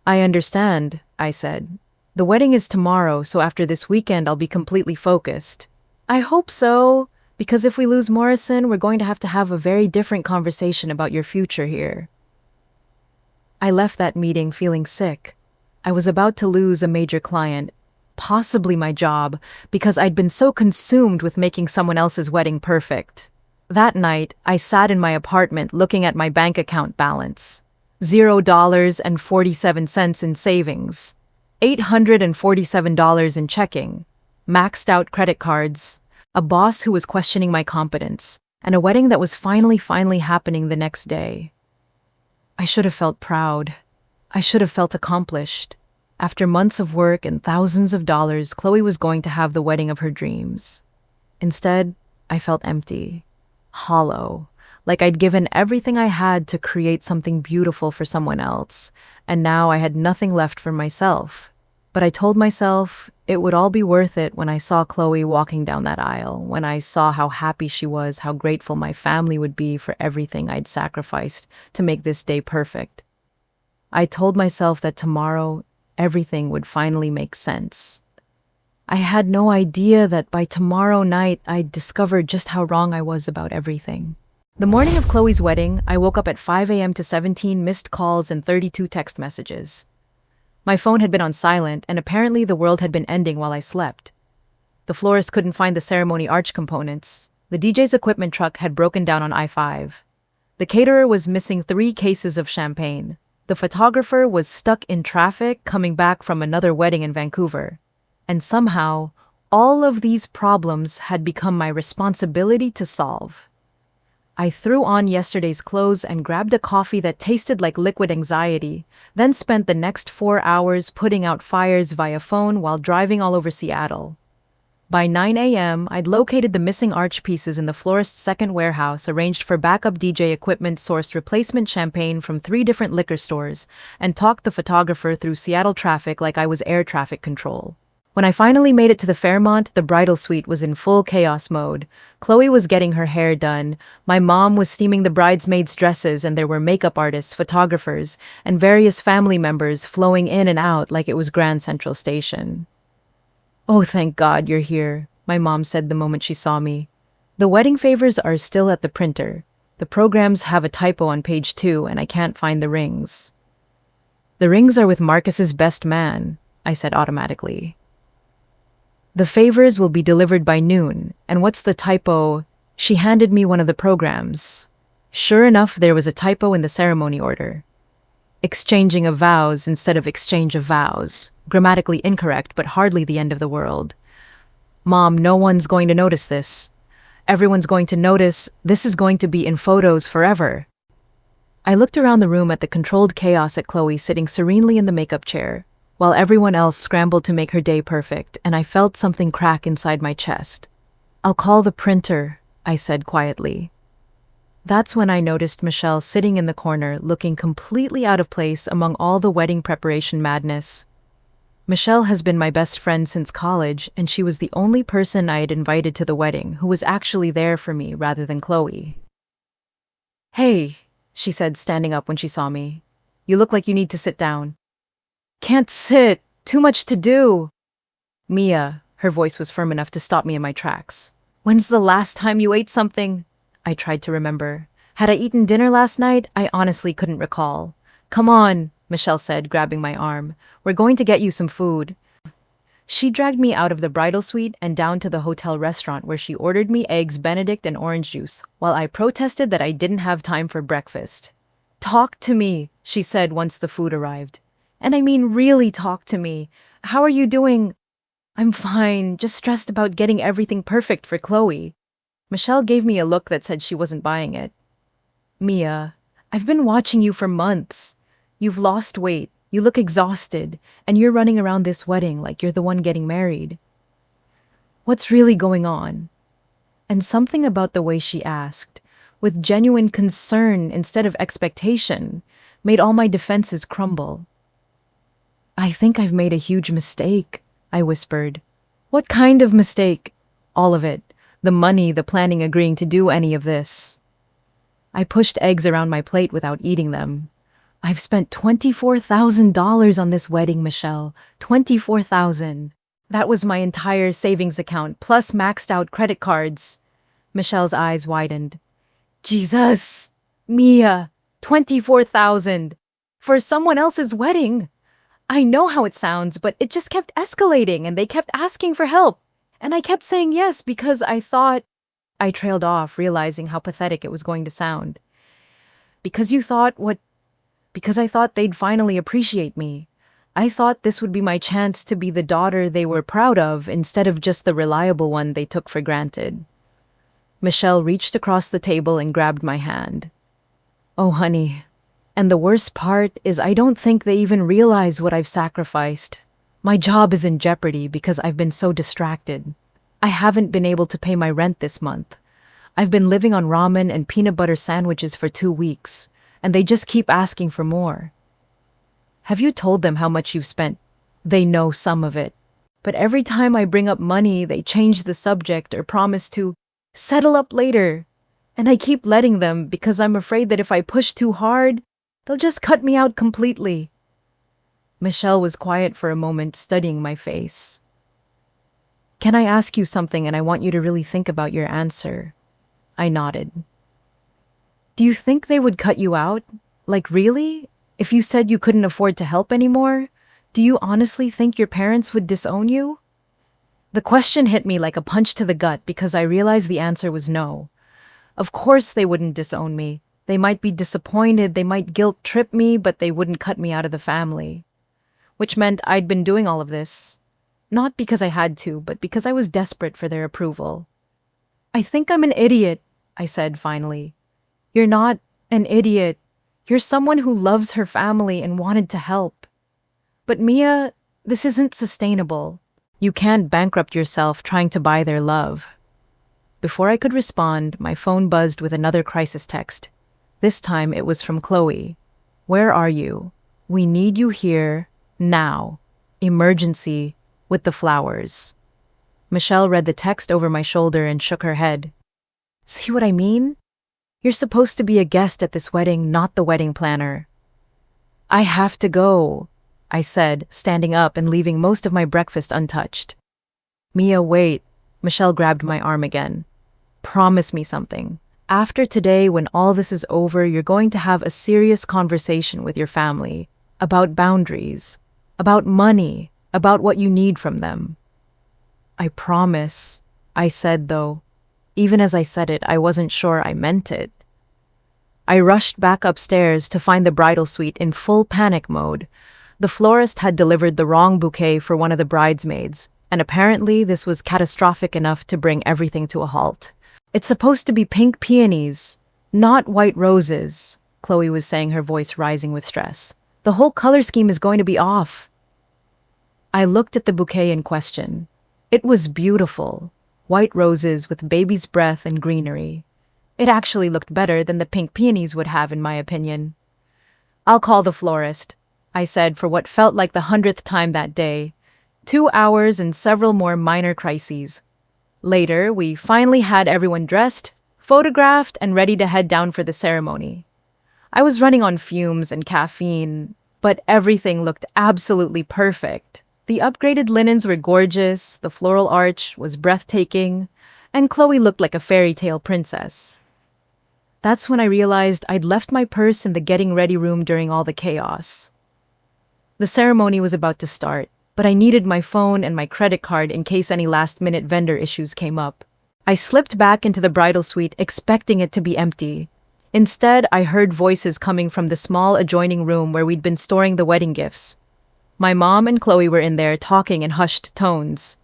Speaker 1: "I understand," I said. "The wedding is tomorrow, so after this weekend I'll be completely focused." "I hope so, because if we lose Morrison, we're going to have a very different conversation about your future here." I left that meeting feeling sick. I was about to lose a major client, possibly my job, because I'd been so consumed with making someone else's wedding perfect. That night, I sat in my apartment looking at my bank account balance. $0.47 in savings, $847 in checking, maxed out credit cards, a boss who was questioning my competence, and a wedding that was finally happening the next day. I should have felt proud. I should have felt accomplished. After months of work and thousands of dollars, Chloe was going to have the wedding of her dreams. Instead, I felt empty, hollow, like I'd given everything I had to create something beautiful for someone else, and now I had nothing left for myself. But I told myself it would all be worth it when I saw Chloe walking down that aisle, when I saw how happy she was, how grateful my family would be for everything I'd sacrificed to make this day perfect. I told myself that tomorrow, everything would finally make sense. I had no idea that by tomorrow night, I'd discovered just how wrong I was about everything. The morning of Chloe's wedding, I woke up at 5 a.m. to 17 missed calls and 32 text messages. My phone had been on silent, and apparently the world had been ending while I slept. The florist couldn't find the ceremony arch components. The DJ's equipment truck had broken down on I-5. The caterer was missing 3 cases of champagne. The photographer was stuck in traffic coming back from another wedding in Vancouver. And somehow, all of these problems had become my responsibility to solve. I threw on yesterday's clothes and grabbed a coffee that tasted like liquid anxiety, then spent the next 4 hours putting out fires via phone while driving all over Seattle. By 9 a.m., I'd located the missing arch pieces in the florist's second warehouse, arranged for backup DJ equipment, sourced replacement champagne from 3 different liquor stores, and talked the photographer through Seattle traffic like I was air traffic control. When I finally made it to the Fairmont, the bridal suite was in full chaos mode. Chloe was getting her hair done, my mom was steaming the bridesmaids' dresses, and there were makeup artists, photographers, and various family members flowing in and out like it was Grand Central Station. "Oh, thank God you're here," my mom said the moment she saw me. "The wedding favors are still at the printer. The programs have a typo on page 2 and I can't find the rings." "The rings are with Marcus's best man," I said automatically. "The favors will be delivered by noon, and what's the typo?" She handed me one of the programs. Sure enough, there was a typo in the ceremony order. Exchanging of vows instead of exchange of vows. Grammatically incorrect, but hardly the end of the world. "Mom, no one's going to notice this. Everyone's going to notice. This is going to be in photos forever." I looked around the room at the controlled chaos at Chloe sitting serenely in the makeup chair, while everyone else scrambled to make her day perfect, and I felt something crack inside my chest. "I'll call the printer," I said quietly. That's when I noticed Michelle sitting in the corner, looking completely out of place among all the wedding preparation madness. Michelle has been my best friend since college, and she was the only person I had invited to the wedding who was actually there for me rather than Chloe. "Hey," she said, standing up when she saw me. "You look like you need to sit down." "Can't sit. Too much to do." "Mia," her voice was firm enough to stop me in my tracks. "When's the last time you ate something?" I tried to remember. Had I eaten dinner last night? I honestly couldn't recall. "Come on," Michelle said, grabbing my arm. "We're going to get you some food." She dragged me out of the bridal suite and down to the hotel restaurant where she ordered me eggs Benedict and orange juice, while I protested that I didn't have time for breakfast. "Talk to me," she said once the food arrived. "And I mean really talk to me. How are you doing?" "I'm fine, just stressed about getting everything perfect for Chloe." Michelle gave me a look that said she wasn't buying it. "Mia, I've been watching you for months. You've lost weight, you look exhausted, and you're running around this wedding like you're the one getting married. What's really going on?" And something about the way she asked, with genuine concern instead of expectation, made all my defenses crumble. "I think I've made a huge mistake," I whispered. "What kind of mistake?" "All of it. The money, the planning, agreeing to do any of this." I pushed eggs around my plate without eating them. "I've spent $24,000 on this wedding, Michelle. $24,000. That was my entire savings account, plus maxed out credit cards." Michelle's eyes widened. "Jesus! Mia! 24,000 for someone else's wedding!" I know how it sounds, but it just kept escalating and they kept asking for help. And I kept saying yes because I thought... I trailed off, realizing how pathetic it was going to sound. "Because you thought what? Because I thought they'd finally appreciate me. I thought this would be my chance to be the daughter they were proud of instead of just the reliable one they took for granted." Michelle reached across the table and grabbed my hand. "Oh, honey. And the worst part is I don't think they even realize what I've sacrificed. My job is in jeopardy because I've been so distracted. I haven't been able to pay my rent this month. I've been living on ramen and peanut butter sandwiches for 2 weeks, and they just keep asking for more." "Have you told them how much you've spent?" "They know some of it. But every time I bring up money, they change the subject or promise to settle up later. And I keep letting them because I'm afraid that if I push too hard, they'll just cut me out completely." Michelle was quiet for a moment, studying my face. "Can I ask you something, and I want you to really think about your answer?" I nodded. "Do you think they would cut you out? Like really? If you said you couldn't afford to help anymore? Do you honestly think your parents would disown you?" The question hit me like a punch to the gut because I realized the answer was no. Of course they wouldn't disown me. They might be disappointed, they might guilt-trip me, but they wouldn't cut me out of the family. Which meant I'd been doing all of this. not because I had to, but because I was desperate for their approval. "I think I'm an idiot," I said finally. "You're not an idiot. You're someone who loves her family and wanted to help. But Mia, this isn't sustainable. You can't bankrupt yourself trying to buy their love." Before I could respond, my phone buzzed with another crisis text. This time it was from Chloe. "Where are you? We need you here, now. Emergency, with the flowers." Michelle read the text over my shoulder and shook her head. "See what I mean? You're supposed to be a guest at this wedding, not the wedding planner." "I have to go," I said, standing up and leaving most of my breakfast untouched. "Mia, wait." Michelle grabbed my arm again. "Promise me something. After today, when all this is over, you're going to have a serious conversation with your family about boundaries, about money, about what you need from them." "I promise," I said, though. Even as I said it, I wasn't sure I meant it. I rushed back upstairs to find the bridal suite in full panic mode. The florist had delivered the wrong bouquet for one of the bridesmaids, and apparently this was catastrophic enough to bring everything to a halt. "It's supposed to be pink peonies, not white roses," Chloe was saying, her voice rising with stress. "The whole color scheme is going to be off." I looked at the bouquet in question. It was beautiful. White roses with baby's breath and greenery. It actually looked better than the pink peonies would have, in my opinion. "I'll call the florist," I said for what felt like the 100th time that day. 2 hours and several more minor crises. Later, we finally had everyone dressed, photographed, and ready to head down for the ceremony. I was running on fumes and caffeine, but everything looked absolutely perfect. The upgraded linens were gorgeous, the floral arch was breathtaking, and Chloe looked like a fairy tale princess. That's when I realized I'd left my purse in the getting ready room during all the chaos. The ceremony was about to start, but I needed my phone and my credit card in case any last-minute vendor issues came up. I slipped back into the bridal suite, expecting it to be empty. Instead, I heard voices coming from the small adjoining room where we'd been storing the wedding gifts. My mom and Chloe were in there talking in hushed tones.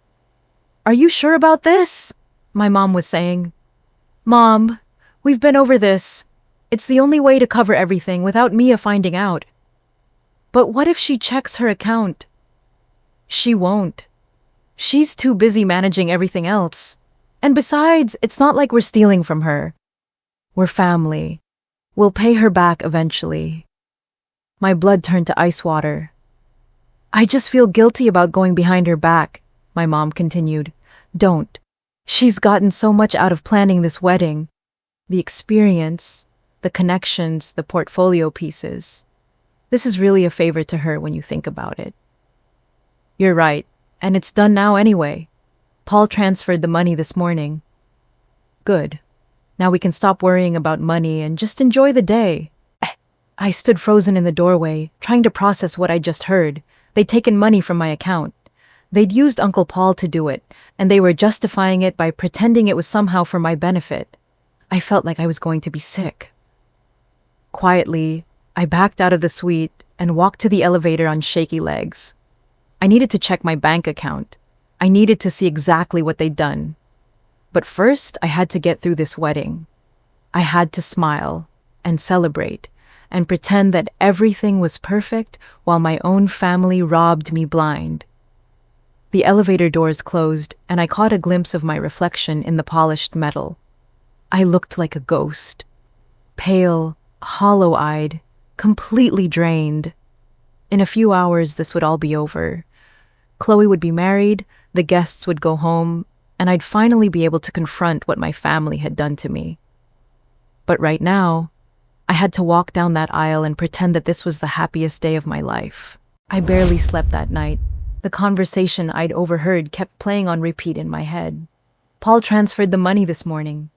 Speaker 1: "Are you sure about this?" my mom was saying. "Mom, we've been over this. It's the only way to cover everything without Mia finding out." "But what if she checks her account?" "She won't. She's too busy managing everything else. And besides, it's not like we're stealing from her. We're family. We'll pay her back eventually." My blood turned to ice water. "I just feel guilty about going behind her back," my mom continued. "Don't. She's gotten so much out of planning this wedding. The experience, the connections, the portfolio pieces. This is really a favor to her when you think about it." "You're right, and it's done now anyway. Paul transferred the money this morning." "Good. Now we can stop worrying about money and just enjoy the day." I stood frozen in the doorway, trying to process what I just heard. They'd taken money from my account. They'd used Uncle Paul to do it, and they were justifying it by pretending it was somehow for my benefit. I felt like I was going to be sick. Quietly, I backed out of the suite and walked to the elevator on shaky legs. I needed to check my bank account. I needed to see exactly what they'd done. But first, I had to get through this wedding. I had to smile and celebrate and pretend that everything was perfect while my own family robbed me blind. The elevator doors closed, and I caught a glimpse of my reflection in the polished metal. I looked like a ghost. Pale, hollow-eyed, completely drained. In a few hours, this would all be over. Chloe would be married, the guests would go home, and I'd finally be able to confront what my family had done to me. But right now, I had to walk down that aisle and pretend that this was the happiest day of my life. I barely slept that night. The conversation I'd overheard kept playing on repeat in my head. Paul transferred the money this morning.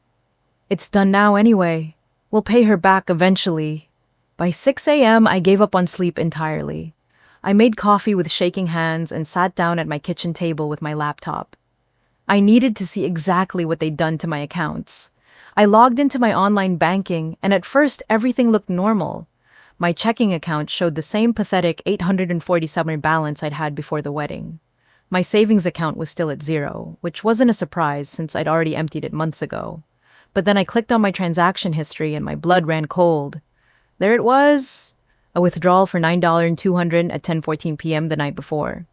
Speaker 1: It's done now anyway. We'll pay her back eventually. By 6 a.m., I gave up on sleep entirely. I made coffee with shaking hands and sat down at my kitchen table with my laptop. I needed to see exactly what they'd done to my accounts. I logged into my online banking, and at first everything looked normal. My checking account showed the same pathetic $847 balance I'd had before the wedding. My savings account was still at zero, which wasn't a surprise since I'd already emptied it months ago. But then I clicked on my transaction history and my blood ran cold. There it was, a withdrawal for $9.200 at 10:14 p.m. the night before.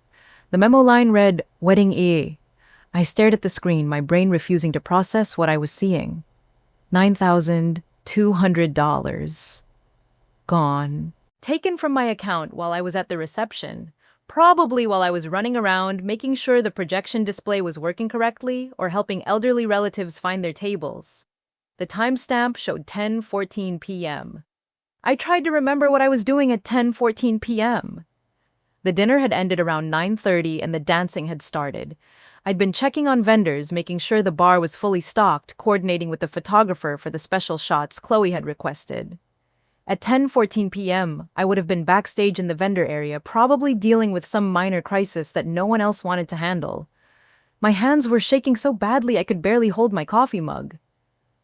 Speaker 1: The memo line read, "Wedding E." I stared at the screen, my brain refusing to process what I was seeing. $9,200. Gone. Taken from my account while I was at the reception. Probably while I was running around, making sure the projection display was working correctly or helping elderly relatives find their tables. The timestamp showed 10:14 p.m. I tried to remember what I was doing at 10:14 p.m. The dinner had ended around 9:30 and the dancing had started. I'd been checking on vendors, making sure the bar was fully stocked, coordinating with the photographer for the special shots Chloe had requested. At 10:14 p.m., I would have been backstage in the vendor area, probably dealing with some minor crisis that no one else wanted to handle. My hands were shaking so badly I could barely hold my coffee mug.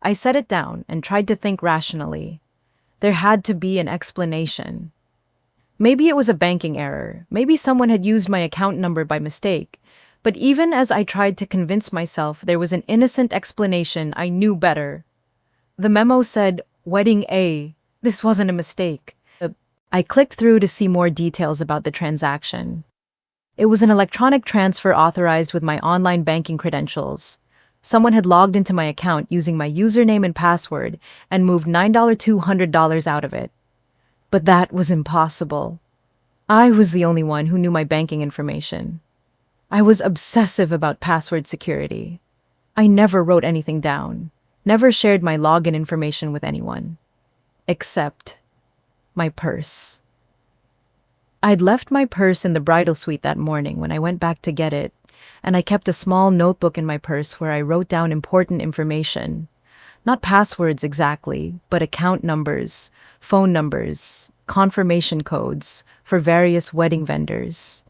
Speaker 1: I set it down and tried to think rationally. There had to be an explanation. Maybe it was a banking error. Maybe someone had used my account number by mistake. But even as I tried to convince myself there was an innocent explanation, I knew better. The memo said, "Wedding A." This wasn't a mistake. I clicked through to see more details about the transaction. It was an electronic transfer authorized with my online banking credentials. Someone had logged into my account using my username and password and moved $9,200 out of it. But that was impossible. I was the only one who knew my banking information. I was obsessive about password security. I never wrote anything down, never shared my login information with anyone. Except my purse. I'd left my purse in the bridal suite that morning when I went back to get it, and I kept a small notebook in my purse where I wrote down important information. Not passwords exactly, but account numbers, phone numbers, confirmation codes for various wedding vendors.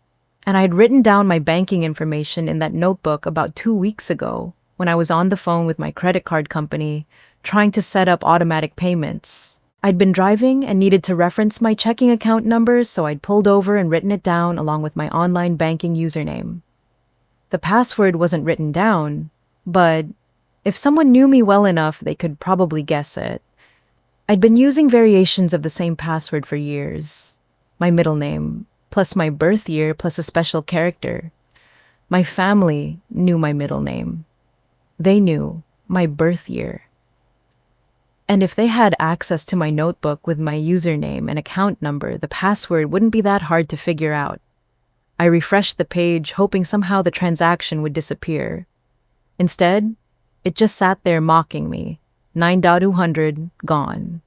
Speaker 1: And I'd written down my banking information in that notebook about 2 weeks ago when I was on the phone with my credit card company trying to set up automatic payments. I'd been driving and needed to reference my checking account number, so I'd pulled over and written it down along with my online banking username. The password wasn't written down, but if someone knew me well enough, they could probably guess it. I'd been using variations of the same password for years. My middle name, plus my birth year, plus a special character. My family knew my middle name. They knew my birth year. And if they had access to my notebook with my username and account number, the password wouldn't be that hard to figure out. I refreshed the page, hoping somehow the transaction would disappear. Instead, it just sat there mocking me. 9,200 gone.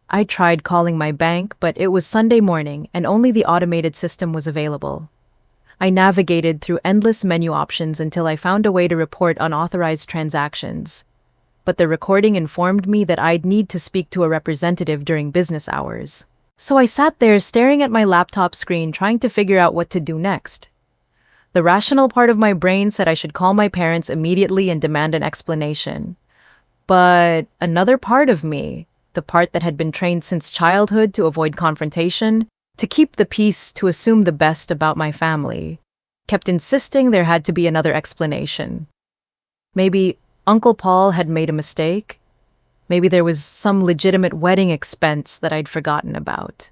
Speaker 1: I tried calling my bank, but it was Sunday morning and only the automated system was available. I navigated through endless menu options until I found a way to report unauthorized transactions. But the recording informed me that I'd need to speak to a representative during business hours. So I sat there staring at my laptop screen trying to figure out what to do next. The rational part of my brain said I should call my parents immediately and demand an explanation. But another part of me, the part that had been trained since childhood to avoid confrontation, to keep the peace, to assume the best about my family, kept insisting there had to be another explanation. Maybe Uncle Paul had made a mistake. Maybe there was some legitimate wedding expense that I'd forgotten about.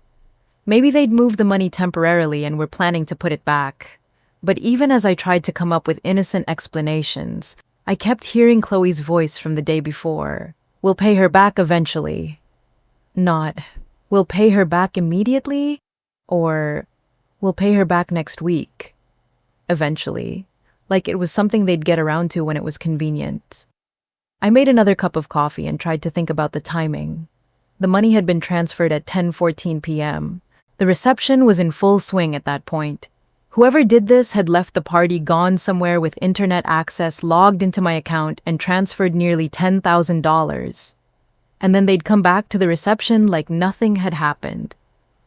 Speaker 1: Maybe they'd moved the money temporarily and were planning to put it back. But even as I tried to come up with innocent explanations, I kept hearing Chloe's voice from the day before. "We'll pay her back eventually." Not, "We'll pay her back immediately," or "We'll pay her back next week." Eventually. Like it was something they'd get around to when it was convenient. I made another cup of coffee and tried to think about the timing. The money had been transferred at 10:14 p.m. The reception was in full swing at that point. Whoever did this had left the party gone somewhere with internet access, logged into my account, and transferred nearly $10,000. And then they'd come back to the reception like nothing had happened.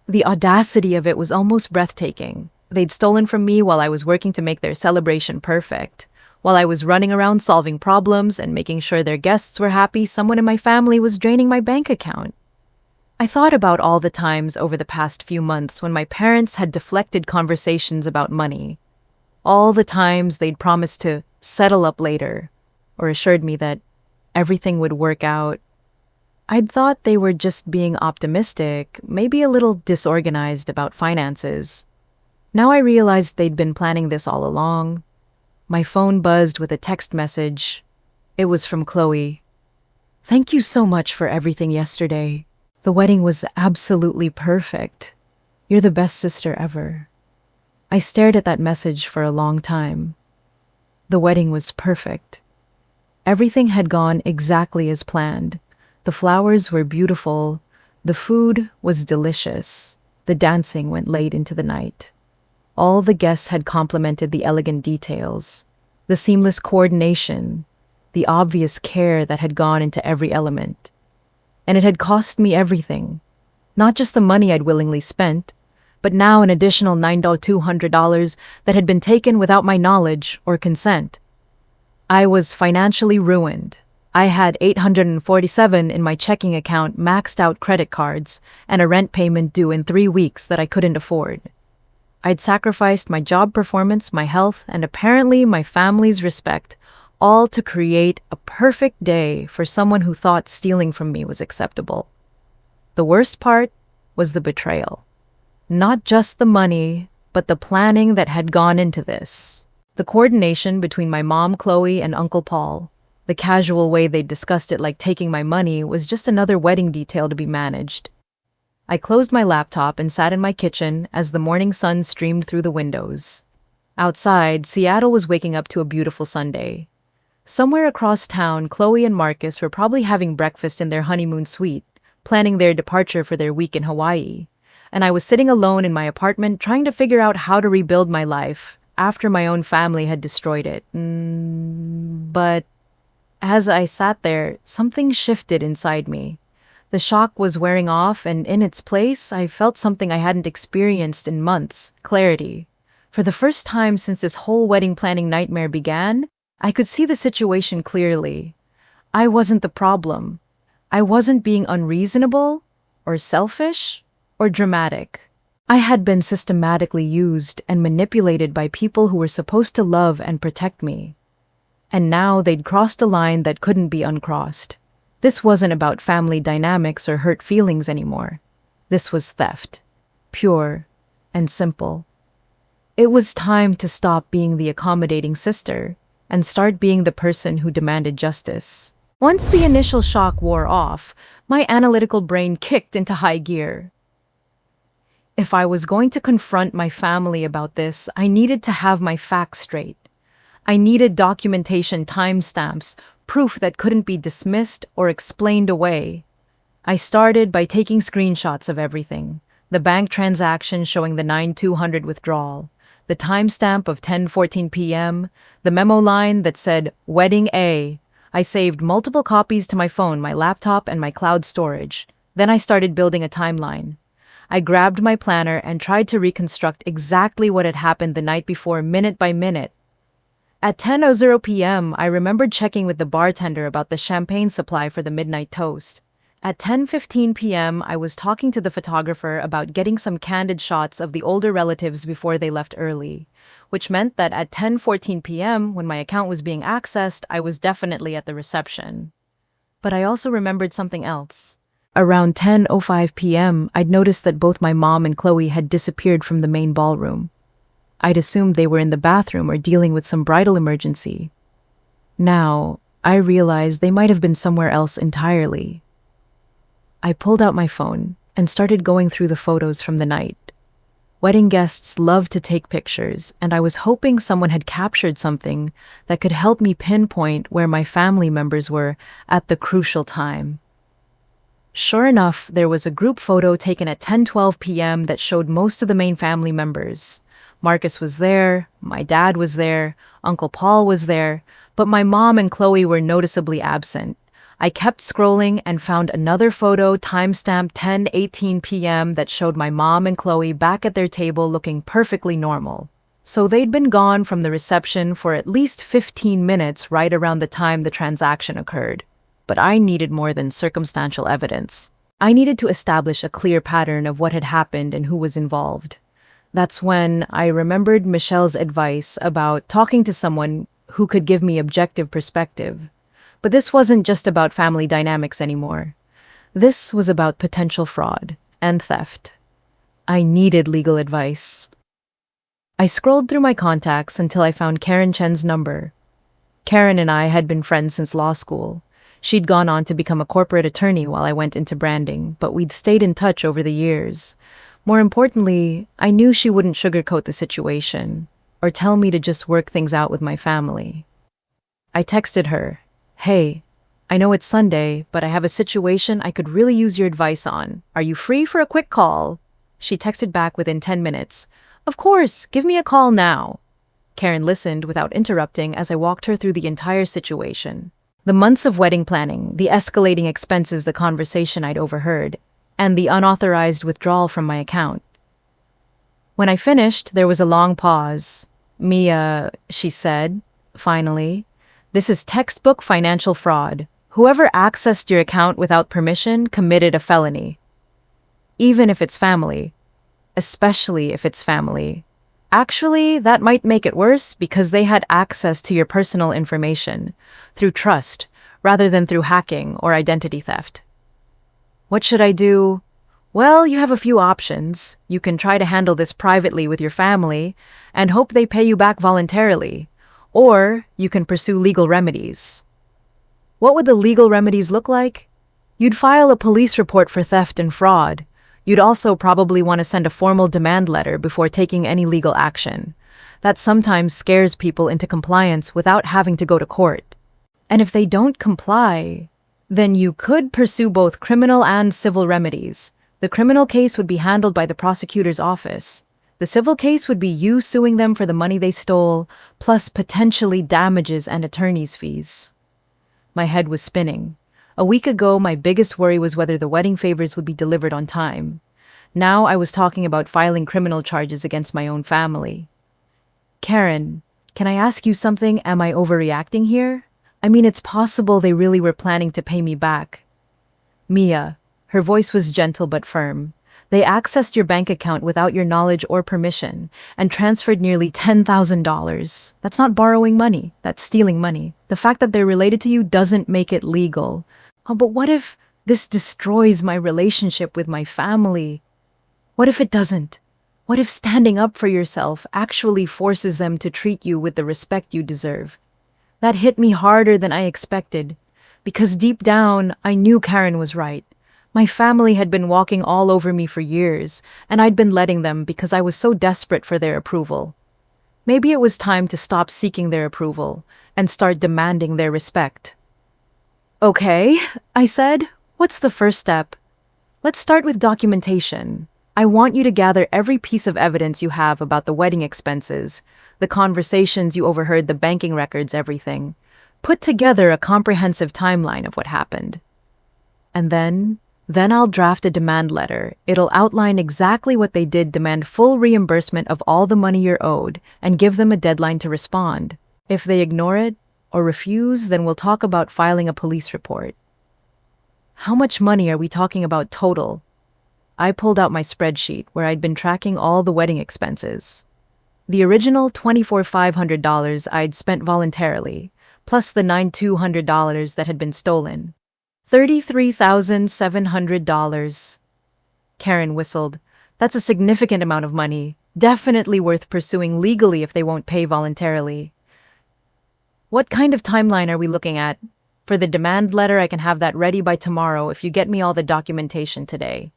Speaker 1: The audacity of it was almost breathtaking. They'd stolen from me while I was working to make their celebration perfect. While I was running around solving problems and making sure their guests were happy, someone in my family was draining my bank account. I thought about all the times over the past few months when my parents had deflected conversations about money. All the times they'd promised to settle up later or assured me that everything would work out. I'd thought they were just being optimistic, maybe a little disorganized about finances. Now I realized they'd been planning this all along. My phone buzzed with a text message. It was from Chloe. "Thank you so much for everything yesterday. The wedding was absolutely perfect. You're the best sister ever." I stared at that message for a long time. The wedding was perfect. Everything had gone exactly as planned. The flowers were beautiful. The food was delicious. The dancing went late into the night. All the guests had complimented the elegant details, the seamless coordination, the obvious care that had gone into every element. And it had cost me everything. Not just the money I'd willingly spent, but now an additional $9,200 that had been taken without my knowledge or consent. I was financially ruined. I had $847 in my checking account, maxed out credit cards, and a rent payment due in 3 weeks that I couldn't afford. I'd sacrificed my job performance, my health, and apparently my family's respect, all to create a perfect day for someone who thought stealing from me was acceptable. The worst part was the betrayal. Not just the money, but the planning that had gone into this. The coordination between my mom, Chloe, and Uncle Paul. The casual way they discussed it like taking my money was just another wedding detail to be managed. I closed my laptop and sat in my kitchen as the morning sun streamed through the windows. Outside, Seattle was waking up to a beautiful Sunday. Somewhere across town, Chloe and Marcus were probably having breakfast in their honeymoon suite, planning their departure for their week in Hawaii. And I was sitting alone in my apartment trying to figure out how to rebuild my life after my own family had destroyed it. But as I sat there, something shifted inside me. The shock was wearing off, and in its place, I felt something I hadn't experienced in months: clarity. For the first time since this whole wedding planning nightmare began, I could see the situation clearly. I wasn't the problem. I wasn't being unreasonable, or selfish, or dramatic. I had been systematically used and manipulated by people who were supposed to love and protect me. And now they'd crossed a line that couldn't be uncrossed. This wasn't about family dynamics or hurt feelings anymore. This was theft. Pure and simple. It was time to stop being the accommodating sister and start being the person who demanded justice. Once the initial shock wore off, my analytical brain kicked into high gear. If I was going to confront my family about this, I needed to have my facts straight. I needed documentation, timestamps, proof that couldn't be dismissed or explained away. I started by taking screenshots of everything. The bank transaction showing the 9,200 withdrawal, the timestamp of 10:14 p.m., the memo line that said, "Wedding A." I saved multiple copies to my phone, my laptop, and my cloud storage. Then I started building a timeline. I grabbed my planner and tried to reconstruct exactly what had happened the night before, minute by minute. At 10:00 p.m., I remembered checking with the bartender about the champagne supply for the midnight toast. At 10:15 p.m., I was talking to the photographer about getting some candid shots of the older relatives before they left early, which meant that at 10:14 p.m., when my account was being accessed, I was definitely at the reception. But I also remembered something else. Around 10:05 p.m., I'd noticed that both my mom and Chloe had disappeared from the main ballroom. I'd assumed they were in the bathroom or dealing with some bridal emergency. Now, I realized they might have been somewhere else entirely. I pulled out my phone and started going through the photos from the night. Wedding guests love to take pictures, and I was hoping someone had captured something that could help me pinpoint where my family members were at the crucial time. Sure enough, there was a group photo taken at 10:12 p.m. that showed most of the main family members. Marcus was there, my dad was there, Uncle Paul was there, but my mom and Chloe were noticeably absent. I kept scrolling and found another photo timestamped 10:18 p.m. that showed my mom and Chloe back at their table looking perfectly normal. So they'd been gone from the reception for at least 15 minutes right around the time the transaction occurred. But I needed more than circumstantial evidence. I needed to establish a clear pattern of what had happened and who was involved. That's when I remembered Michelle's advice about talking to someone who could give me objective perspective. But this wasn't just about family dynamics anymore. This was about potential fraud and theft. I needed legal advice. I scrolled through my contacts until I found Karen Chen's number. Karen and I had been friends since law school. She'd gone on to become a corporate attorney while I went into branding, but we'd stayed in touch over the years. More importantly, I knew she wouldn't sugarcoat the situation or tell me to just work things out with my family. I texted her, "Hey, I know it's Sunday, but I have a situation I could really use your advice on. Are you free for a quick call?" She texted back within 10 minutes. "Of course, give me a call now." Karen listened without interrupting as I walked her through the entire situation. The months of wedding planning, the escalating expenses, the conversation I'd overheard, and the unauthorized withdrawal from my account. When I finished, there was a long pause. "Mia," she said, finally, "this is textbook financial fraud. Whoever accessed your account without permission committed a felony. Even if it's family. Especially if it's family. Actually, that might make it worse because they had access to your personal information through trust rather than through hacking or identity theft." What should I do? Well, you have a few options. You can try to handle this privately with your family and hope they pay you back voluntarily. Or you can pursue legal remedies. What would the legal remedies look like? You'd file a police report for theft and fraud. You'd also probably want to send a formal demand letter before taking any legal action. That sometimes scares people into compliance without having to go to court. And if they don't comply, then you could pursue both criminal and civil remedies. The criminal case would be handled by the prosecutor's office. The civil case would be you suing them for the money they stole, plus potentially damages and attorney's fees. My head was spinning. A week ago, my biggest worry was whether the wedding favors would be delivered on time. Now I was talking about filing criminal charges against my own family. "Karen, can I ask you something? Am I overreacting here? I mean, it's possible they really were planning to pay me back." "Mia," her voice was gentle but firm, "they accessed your bank account without your knowledge or permission and transferred nearly $10,000. That's not borrowing money, that's stealing money. The fact that they're related to you doesn't make it legal." "Oh, but what if this destroys my relationship with my family?" "What if it doesn't? What if standing up for yourself actually forces them to treat you with the respect you deserve?" That hit me harder than I expected, because deep down, I knew Karen was right. My family had been walking all over me for years, and I'd been letting them because I was so desperate for their approval. Maybe it was time to stop seeking their approval and start demanding their respect. "Okay," I said, "what's the first step?" "Let's start with documentation. I want you to gather every piece of evidence you have about the wedding expenses, the conversations you overheard, the banking records, everything. Put together a comprehensive timeline of what happened. And then I'll draft a demand letter. It'll outline exactly what they did, demand full reimbursement of all the money you're owed, and give them a deadline to respond. If they ignore it or refuse, then we'll talk about filing a police report." "How much money are we talking about total?" I pulled out my spreadsheet where I'd been tracking all the wedding expenses. The original $24,500 I'd spent voluntarily, plus the $9,200 that had been stolen. $33,700. Karen whistled. "That's a significant amount of money. Definitely worth pursuing legally if they won't pay voluntarily." "What kind of timeline are we looking at? For the demand letter, I can have that ready by tomorrow if you get me all the documentation today.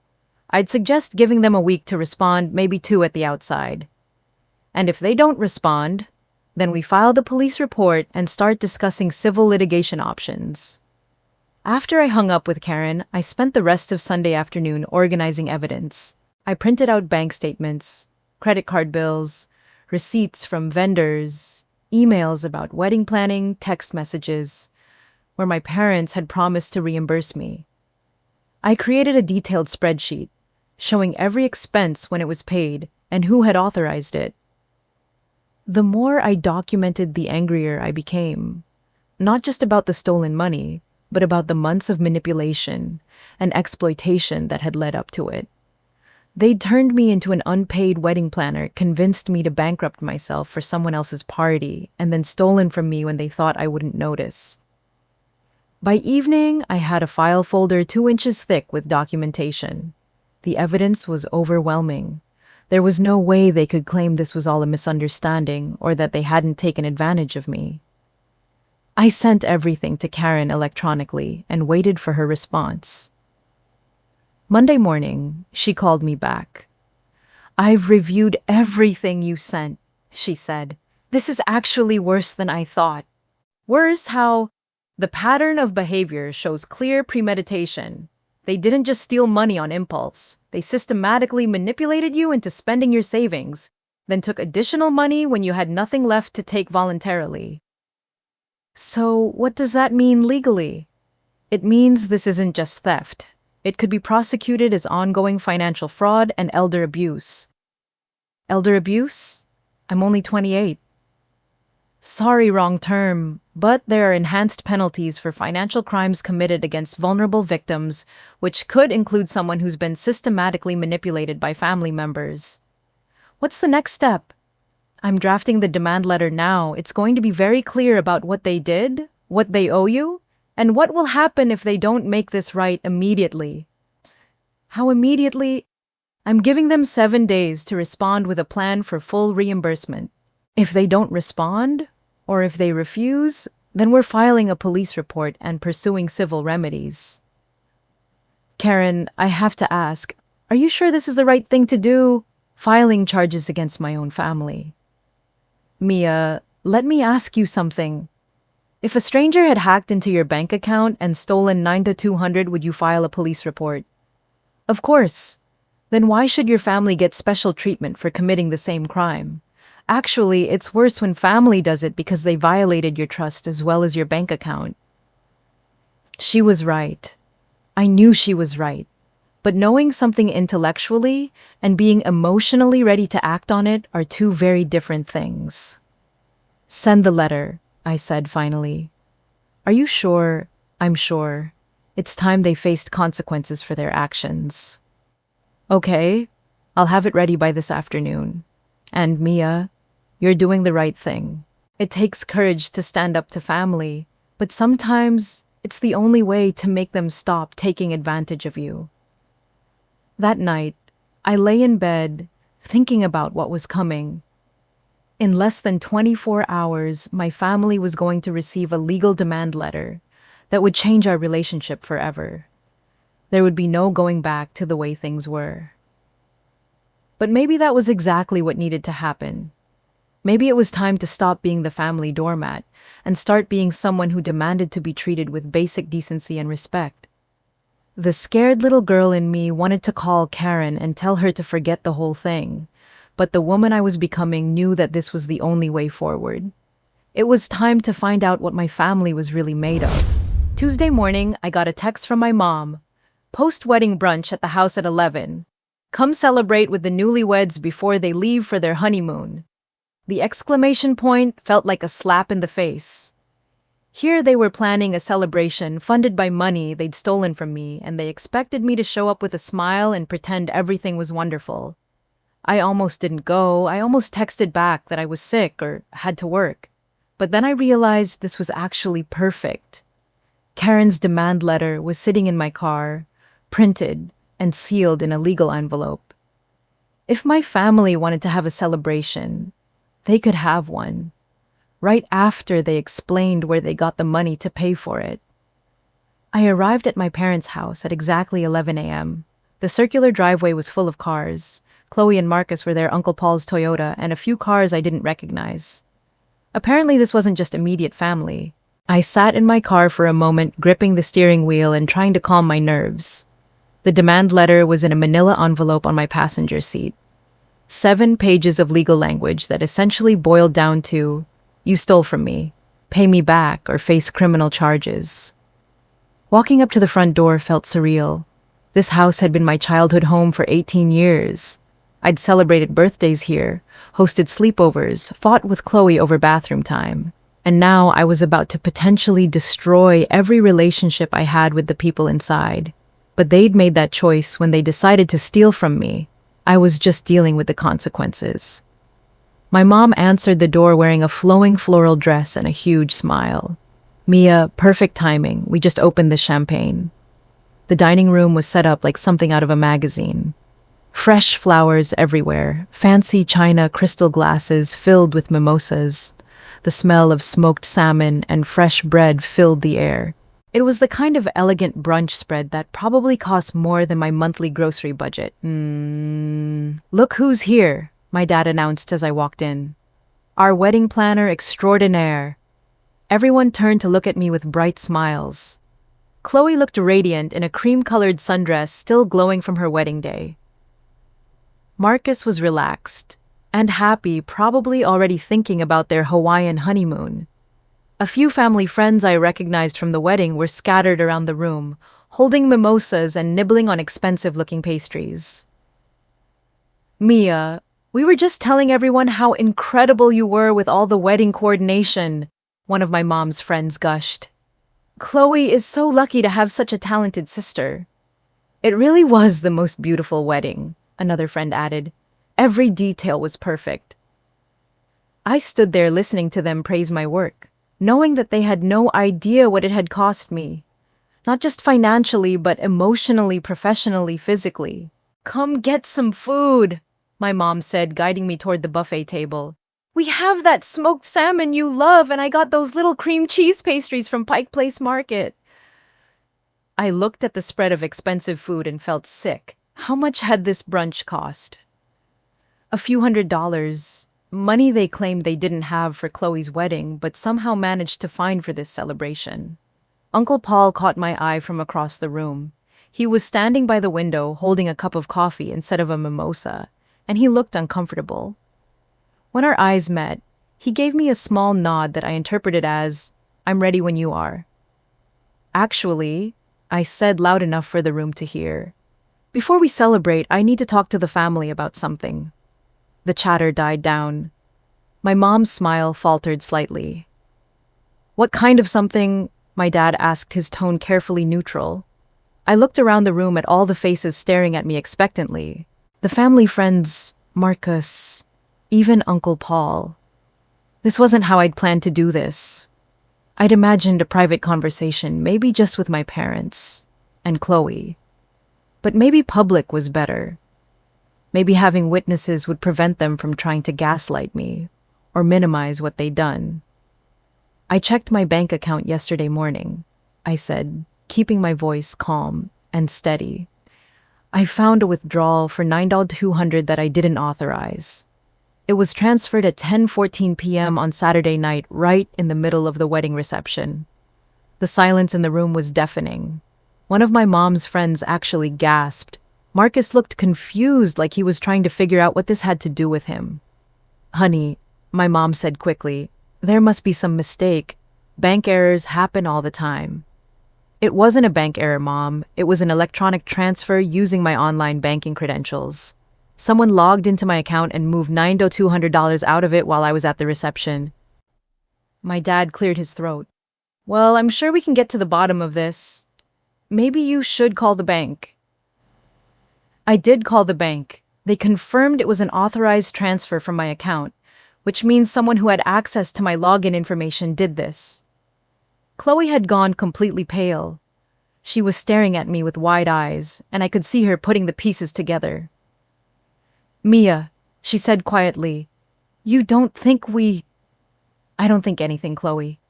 Speaker 1: I'd suggest giving them a week to respond, maybe 2 at the outside. And if they don't respond, then we file the police report and start discussing civil litigation options." After I hung up with Karen, I spent the rest of Sunday afternoon organizing evidence. I printed out bank statements, credit card bills, receipts from vendors, emails about wedding planning, text messages, where my parents had promised to reimburse me. I created a detailed spreadsheet, showing every expense when it was paid and who had authorized it. The more I documented, the angrier I became. Not just about the stolen money, but about the months of manipulation and exploitation that had led up to it. They'd turned me into an unpaid wedding planner, convinced me to bankrupt myself for someone else's party, and then stolen from me when they thought I wouldn't notice. By evening, I had a file folder 2 inches thick with documentation. The evidence was overwhelming. There was no way they could claim this was all a misunderstanding or that they hadn't taken advantage of me. I sent everything to Karen electronically and waited for her response. Monday morning, she called me back. "I've reviewed everything you sent," she said. "This is actually worse than I thought." Worse how the pattern of behavior shows clear premeditation. They didn't just steal money on impulse. They systematically manipulated you into spending your savings, then took additional money when you had nothing left to take voluntarily. So, what does that mean legally? It means this isn't just theft. It could be prosecuted as ongoing financial fraud and elder abuse. Elder abuse? I'm only 28. Sorry, wrong term, but there are enhanced penalties for financial crimes committed against vulnerable victims, which could include someone who's been systematically manipulated by family members. What's the next step? I'm drafting the demand letter now. It's going to be very clear about what they did, what they owe you, and what will happen if they don't make this right immediately. How immediately? I'm giving them 7 days to respond with a plan for full reimbursement. If they don't respond, or if they refuse, then we're filing a police report and pursuing civil remedies. Karen, I have to ask, are you sure this is the right thing to do? Filing charges against my own family. Mia, let me ask you something. If a stranger had hacked into your bank account and stolen 9 to 200, would you file a police report? Of course. Then why should your family get special treatment for committing the same crime? Actually, it's worse when family does it because they violated your trust as well as your bank account. She was right. I knew she was right. But knowing something intellectually and being emotionally ready to act on it are two very different things. Send the letter, I said finally. Are you sure? I'm sure. It's time they faced consequences for their actions. Okay, I'll have it ready by this afternoon. And Mia, you're doing the right thing. It takes courage to stand up to family, but sometimes it's the only way to make them stop taking advantage of you. That night, I lay in bed, thinking about what was coming. In less than 24 hours, my family was going to receive a legal demand letter that would change our relationship forever. There would be no going back to the way things were. But maybe that was exactly what needed to happen. Maybe it was time to stop being the family doormat and start being someone who demanded to be treated with basic decency and respect. The scared little girl in me wanted to call Karen and tell her to forget the whole thing, but the woman I was becoming knew that this was the only way forward. It was time to find out what my family was really made of. Tuesday morning, I got a text from my mom. Post-wedding brunch at the house at 11. Come celebrate with the newlyweds before they leave for their honeymoon. The exclamation point felt like a slap in the face. Here they were planning a celebration funded by money they'd stolen from me, and they expected me to show up with a smile and pretend everything was wonderful. I almost didn't go. I almost texted back that I was sick or had to work. But then I realized this was actually perfect. Karen's demand letter was sitting in my car, printed and sealed in a legal envelope. If my family wanted to have a celebration, they could have one, right after they explained where they got the money to pay for it. I arrived at my parents' house at exactly 11 a.m. The circular driveway was full of cars. Chloe and Marcus were there, Uncle Paul's Toyota, and a few cars I didn't recognize. Apparently this wasn't just immediate family. I sat in my car for a moment, gripping the steering wheel and trying to calm my nerves. The demand letter was in a manila envelope on my passenger seat. 7 pages of legal language that essentially boiled down to, "You stole from me. Pay me back or face criminal charges." Walking up to the front door felt surreal. This house had been my childhood home for 18 years. I'd celebrated birthdays here, hosted sleepovers, fought with Chloe over bathroom time. And now I was about to potentially destroy every relationship I had with the people inside. But they'd made that choice when they decided to steal from me. I was just dealing with the consequences. My mom answered the door wearing a flowing floral dress and a huge smile. Mia, perfect timing. We just opened the champagne. The dining room was set up like something out of a magazine. Fresh flowers everywhere, fancy china crystal glasses filled with mimosas. The smell of smoked salmon and fresh bread filled the air. It was the kind of elegant brunch spread that probably cost more than my monthly grocery budget. Look who's here, my dad announced as I walked in. Our wedding planner extraordinaire. Everyone turned to look at me with bright smiles. Chloe looked radiant in a cream-colored sundress still glowing from her wedding day. Marcus was relaxed and happy, probably already thinking about their Hawaiian honeymoon. A few family friends I recognized from the wedding were scattered around the room, holding mimosas and nibbling on expensive-looking pastries. Mia, we were just telling everyone how incredible you were with all the wedding coordination, one of my mom's friends gushed. Chloe is so lucky to have such a talented sister. It really was the most beautiful wedding, another friend added. Every detail was perfect. I stood there listening to them praise my work, knowing that they had no idea what it had cost me. Not just financially, but emotionally, professionally, physically. Come get some food, my mom said, guiding me toward the buffet table. We have that smoked salmon you love, and I got those little cream cheese pastries from Pike Place Market. I looked at the spread of expensive food and felt sick. How much had this brunch cost? A few $100s. Money they claimed they didn't have for Chloe's wedding, but somehow managed to find for this celebration. Uncle Paul caught my eye from across the room. He was standing by the window holding a cup of coffee instead of a mimosa, and he looked uncomfortable. When our eyes met, he gave me a small nod that I interpreted as, I'm ready when you are. Actually, I said loud enough for the room to hear. Before we celebrate, I need to talk to the family about something. The chatter died down. My mom's smile faltered slightly. What kind of something? My dad asked, his tone carefully neutral. I looked around the room at all the faces staring at me expectantly. The family friends, Marcus, even Uncle Paul. This wasn't how I'd planned to do this. I'd imagined a private conversation, maybe just with my parents and Chloe. But maybe public was better. Maybe having witnesses would prevent them from trying to gaslight me or minimize what they'd done. I checked my bank account yesterday morning, I said, keeping my voice calm and steady. I found a withdrawal for $9,200 that I didn't authorize. It was transferred at 10:14 p.m. on Saturday night, right in the middle of the wedding reception. The silence in the room was deafening. One of my mom's friends actually gasped. Marcus looked confused, like he was trying to figure out what this had to do with him. Honey, my mom said quickly, there must be some mistake. Bank errors happen all the time. It wasn't a bank error, Mom. It was an electronic transfer using my online banking credentials. Someone logged into my account and moved $9,200 out of it while I was at the reception. My dad cleared his throat. Well, I'm sure we can get to the bottom of this. Maybe you should call the bank. I did call the bank. They confirmed it was an authorized transfer from my account, which means someone who had access to my login information did this. Chloe had gone completely pale. She was staring at me with wide eyes, and I could see her putting the pieces together. Mia, she said quietly, you don't think we... I don't think anything, Chloe.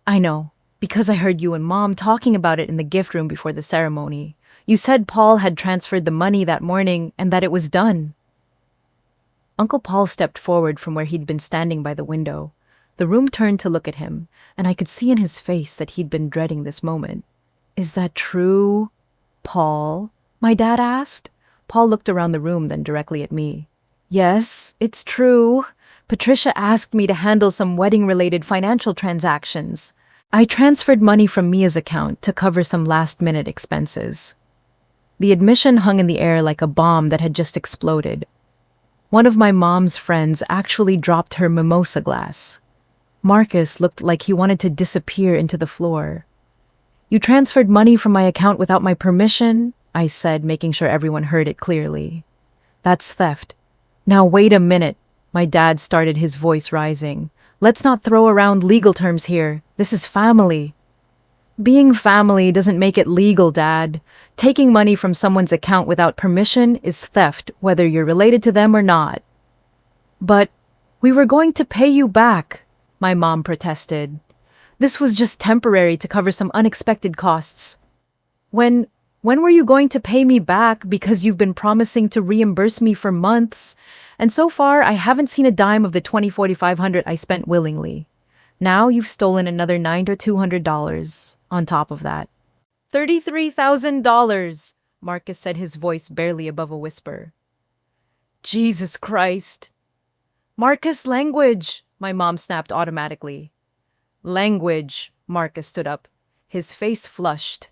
Speaker 1: I know, because I heard you and Mom talking about it in the gift room before the ceremony. You said Paul had transferred the money that morning and that it was done. Uncle Paul stepped forward from where he'd been standing by the window. The room turned to look at him, and I could see in his face that he'd been dreading this moment. Is that true, Paul? My dad asked. Paul looked around the room, then directly at me. Yes, it's true. Patricia asked me to handle some wedding-related financial transactions. I transferred money from Mia's account to cover some last-minute expenses. The admission hung in the air like a bomb that had just exploded. One of my mom's friends actually dropped her mimosa glass. Marcus looked like he wanted to disappear into the floor. You transferred money from my account without my permission? I said, making sure everyone heard it clearly. That's theft. Now wait a minute. My dad started, his voice rising. Let's not throw around legal terms here. This is family. Being family doesn't make it legal, Dad. Taking money from someone's account without permission is theft, whether you're related to them or not. But we were going to pay you back, my mom protested. This was just temporary to cover some unexpected costs. When were you going to pay me back? Because you've been promising to reimburse me for months, and so far I haven't seen a dime of the $2,500 I spent willingly. Now you've stolen another $900 or $200 on top of that. $33,000, Marcus said, his voice barely above a whisper. Jesus Christ. Marcus, language, my mom snapped automatically. Language, Marcus stood up, his face flushed.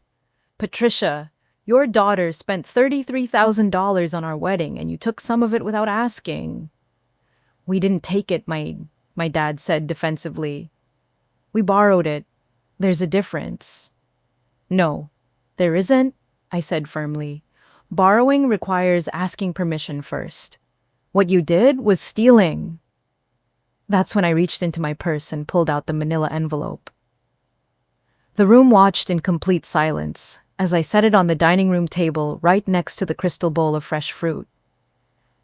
Speaker 1: Patricia, your daughter spent $33,000 on our wedding and you took some of it without asking. We didn't take it, my dad said defensively. We borrowed it. There's a difference. No, there isn't, I said firmly. Borrowing requires asking permission first. What you did was stealing. That's when I reached into my purse and pulled out the manila envelope. The room watched in complete silence as I set it on the dining room table right next to the crystal bowl of fresh fruit.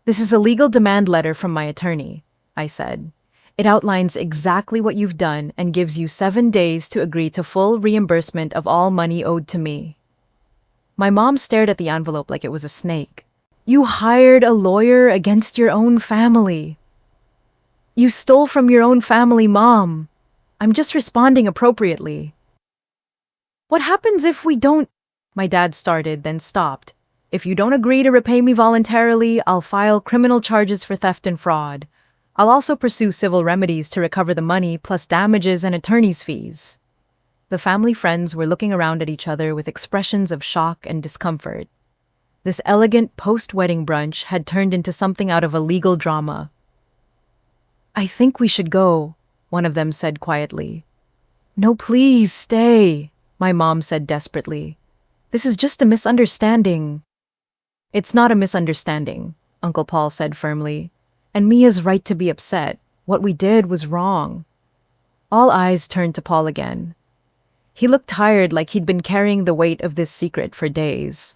Speaker 1: This is a legal demand letter from my attorney, I said. It outlines exactly what you've done and gives you 7 days to agree to full reimbursement of all money owed to me. My mom stared at the envelope like it was a snake. You hired a lawyer against your own family. You stole from your own family, Mom. I'm just responding appropriately. What happens if we don't? My dad started, then stopped. If you don't agree to repay me voluntarily, I'll file criminal charges for theft and fraud. I'll also pursue civil remedies to recover the money, plus damages and attorney's fees. The family friends were looking around at each other with expressions of shock and discomfort. This elegant post-wedding brunch had turned into something out of a legal drama. I think we should go, one of them said quietly. No, please, stay, my mom said desperately. This is just a misunderstanding. It's not a misunderstanding, Uncle Paul said firmly. And Mia's right to be upset. What we did was wrong. All eyes turned to Paul again. He looked tired, like he'd been carrying the weight of this secret for days.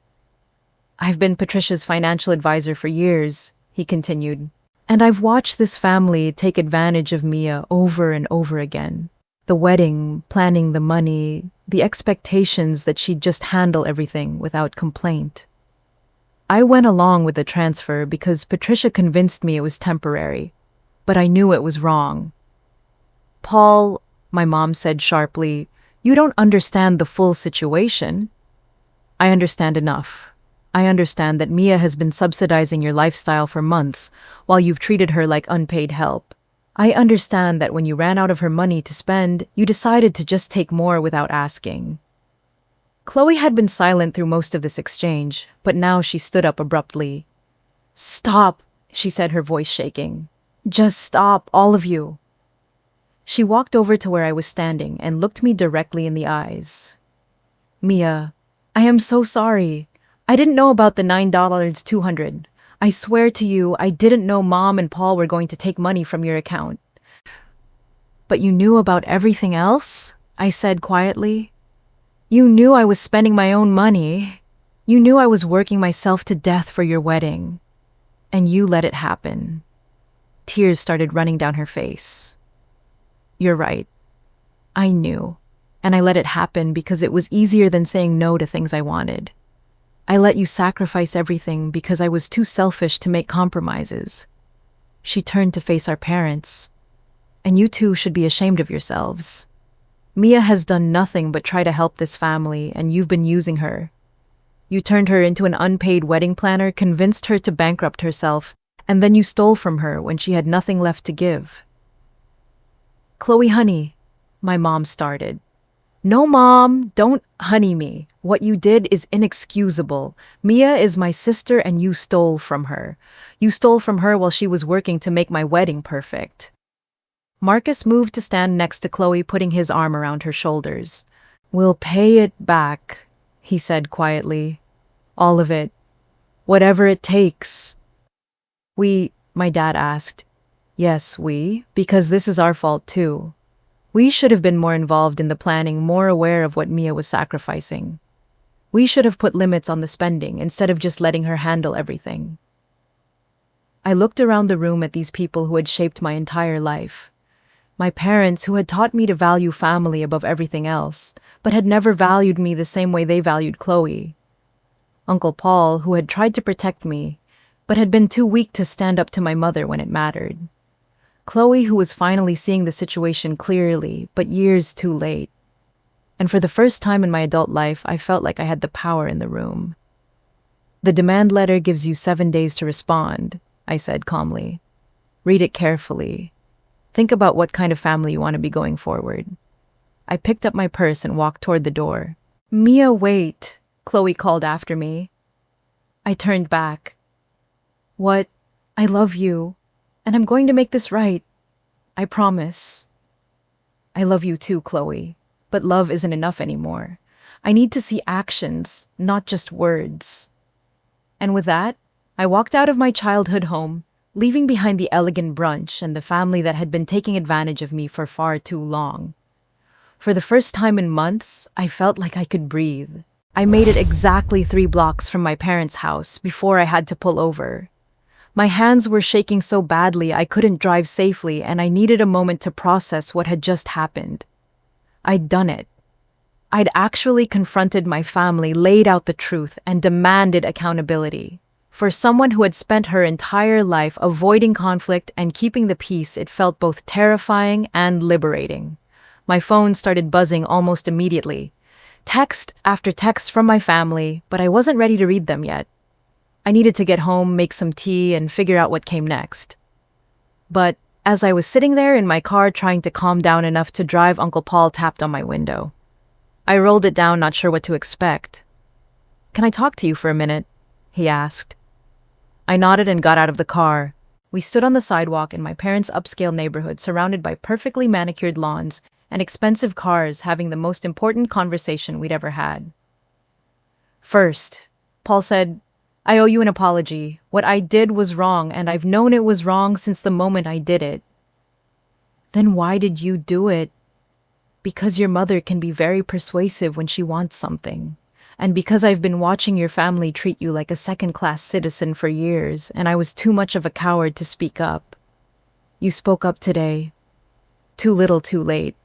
Speaker 1: I've been Patricia's financial advisor for years, he continued. And I've watched this family take advantage of Mia over and over again. The wedding, planning the money, the expectations that she'd just handle everything without complaint. I went along with the transfer because Patricia convinced me it was temporary, but I knew it was wrong. Paul, my mom said sharply, you don't understand the full situation. I understand enough. I understand that Mia has been subsidizing your lifestyle for months while you've treated her like unpaid help. I understand that when you ran out of her money to spend, you decided to just take more without asking. Chloe had been silent through most of this exchange, but now she stood up abruptly. Stop, she said, her voice shaking. Just stop, all of you. She walked over to where I was standing and looked me directly in the eyes. Mia, I am so sorry. I didn't know about the $9.200. I swear to you, I didn't know Mom and Paul were going to take money from your account. But you knew about everything else? I said quietly. You knew I was spending my own money. You knew I was working myself to death for your wedding. And you let it happen. Tears started running down her face. You're right. I knew. And I let it happen because it was easier than saying no to things I wanted. I let you sacrifice everything because I was too selfish to make compromises. She turned to face our parents. And you two should be ashamed of yourselves. Mia has done nothing but try to help this family, and you've been using her. You turned her into an unpaid wedding planner, convinced her to bankrupt herself, and then you stole from her when she had nothing left to give. Chloe, honey, my mom started. No, Mom, don't honey me. What you did is inexcusable. Mia is my sister and you stole from her. You stole from her while she was working to make my wedding perfect. Marcus moved to stand next to Chloe, putting his arm around her shoulders. We'll pay it back, he said quietly. All of it. Whatever it takes. My dad asked. Yes, because this is our fault too. We should have been more involved in the planning, more aware of what Mia was sacrificing. We should have put limits on the spending instead of just letting her handle everything. I looked around the room at these people who had shaped my entire life. My parents, who had taught me to value family above everything else, but had never valued me the same way they valued Chloe. Uncle Paul, who had tried to protect me, but had been too weak to stand up to my mother when it mattered. Chloe, who was finally seeing the situation clearly, but years too late. And for the first time in my adult life, I felt like I had the power in the room. The demand letter gives you 7 days to respond, I said calmly. Read it carefully. Think about what kind of family you want to be going forward. I picked up my purse and walked toward the door. Mia, wait, Chloe called after me. I turned back. What? I love you, and I'm going to make this right. I promise. I love you too, Chloe, but love isn't enough anymore. I need to see actions, not just words. And with that, I walked out of my childhood home, leaving behind the elegant brunch and the family that had been taking advantage of me for far too long. For the first time in months, I felt like I could breathe. I made it exactly 3 blocks from my parents' house before I had to pull over. My hands were shaking so badly I couldn't drive safely, and I needed a moment to process what had just happened. I'd done it. I'd actually confronted my family, laid out the truth, and demanded accountability. For someone who had spent her entire life avoiding conflict and keeping the peace, it felt both terrifying and liberating. My phone started buzzing almost immediately. Text after text from my family, but I wasn't ready to read them yet. I needed to get home, make some tea, and figure out what came next. But as I was sitting there in my car trying to calm down enough to drive, Uncle Paul tapped on my window. I rolled it down, not sure what to expect. "Can I talk to you for a minute?" he asked. I nodded and got out of the car. We stood on the sidewalk in my parents' upscale neighborhood, surrounded by perfectly manicured lawns and expensive cars, having the most important conversation we'd ever had. "First," Paul said, "I owe you an apology. What I did was wrong, and I've known it was wrong since the moment I did it." "Then why did you do it?" "Because your mother can be very persuasive when she wants something. And because I've been watching your family treat you like a second-class citizen for years, and I was too much of a coward to speak up. You spoke up today. Too little, too late.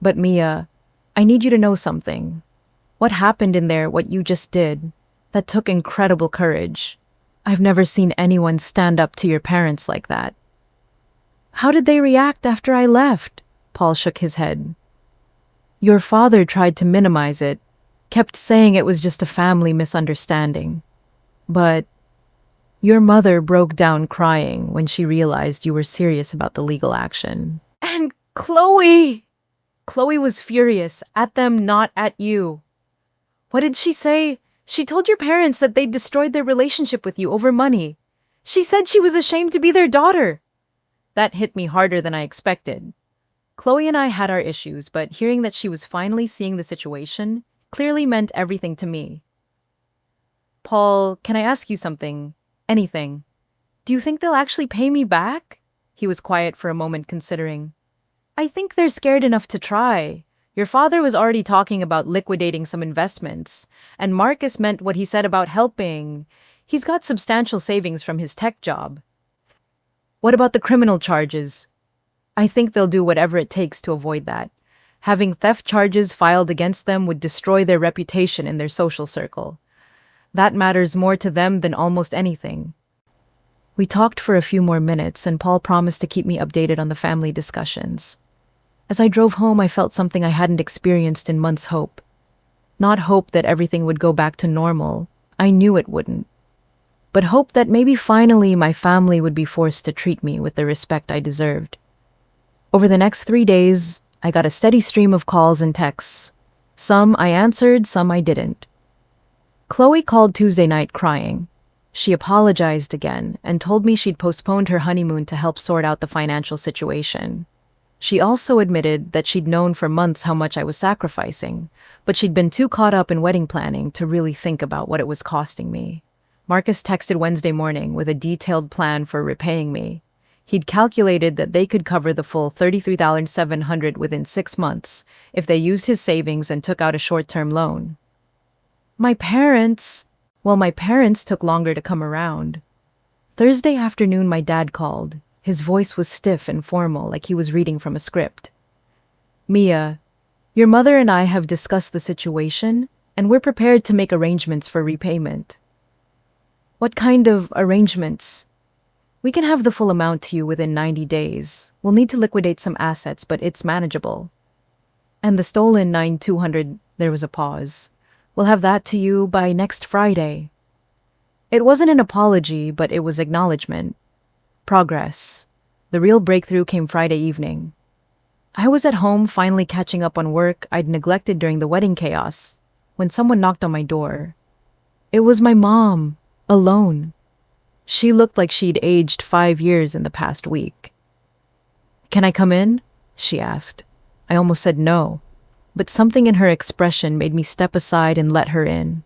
Speaker 1: But Mia, I need you to know something. What happened in there, what you just did, that took incredible courage. I've never seen anyone stand up to your parents like that." "How did they react after I left?" Paul shook his head. "Your father tried to minimize it, kept saying it was just a family misunderstanding. But your mother broke down crying when she realized you were serious about the legal action." "And Chloe!" Chloe was furious, at them, not at you. "What did she say?" "She told your parents that they'd destroyed their relationship with you over money. She said she was ashamed to be their daughter." That hit me harder than I expected. Chloe and I had our issues, but hearing that she was finally seeing the situation clearly meant everything to me. "Paul, can I ask you something? Anything? Do you think they'll actually pay me back?" He was quiet for a moment, considering. "I think they're scared enough to try. Your father was already talking about liquidating some investments, and Marcus meant what he said about helping. He's got substantial savings from his tech job." "What about the criminal charges?" "I think they'll do whatever it takes to avoid that. Having theft charges filed against them would destroy their reputation in their social circle. That matters more to them than almost anything." We talked for a few more minutes, and Paul promised to keep me updated on the family discussions. As I drove home, I felt something I hadn't experienced in months: hope. Not hope that everything would go back to normal. I knew it wouldn't. But hope that maybe finally my family would be forced to treat me with the respect I deserved. Over the next 3 days, I got a steady stream of calls and texts. Some I answered, some I didn't. Chloe called Tuesday night crying. She apologized again and told me she'd postponed her honeymoon to help sort out the financial situation. She also admitted that she'd known for months how much I was sacrificing, but she'd been too caught up in wedding planning to really think about what it was costing me. Marcus texted Wednesday morning with a detailed plan for repaying me. He'd calculated that they could cover the full $33,700 within 6 months if they used his savings and took out a short-term loan. My parents took longer to come around. Thursday afternoon, my dad called. His voice was stiff and formal, like he was reading from a script. Mia, your mother and I have discussed the situation, and we're prepared to make arrangements for repayment. What kind of arrangements? We can have the full amount to you within 90 days. We'll need to liquidate some assets, but it's manageable. And the stolen 9,200, there was a pause. We'll have that to you by next Friday. It wasn't an apology, but it was acknowledgement. Progress. The real breakthrough came Friday evening. I was at home finally catching up on work I'd neglected during the wedding chaos when someone knocked on my door. It was my mom, alone. She looked like she'd aged 5 years in the past week. Can I come in? She asked. I almost said no, but something in her expression made me step aside and let her in.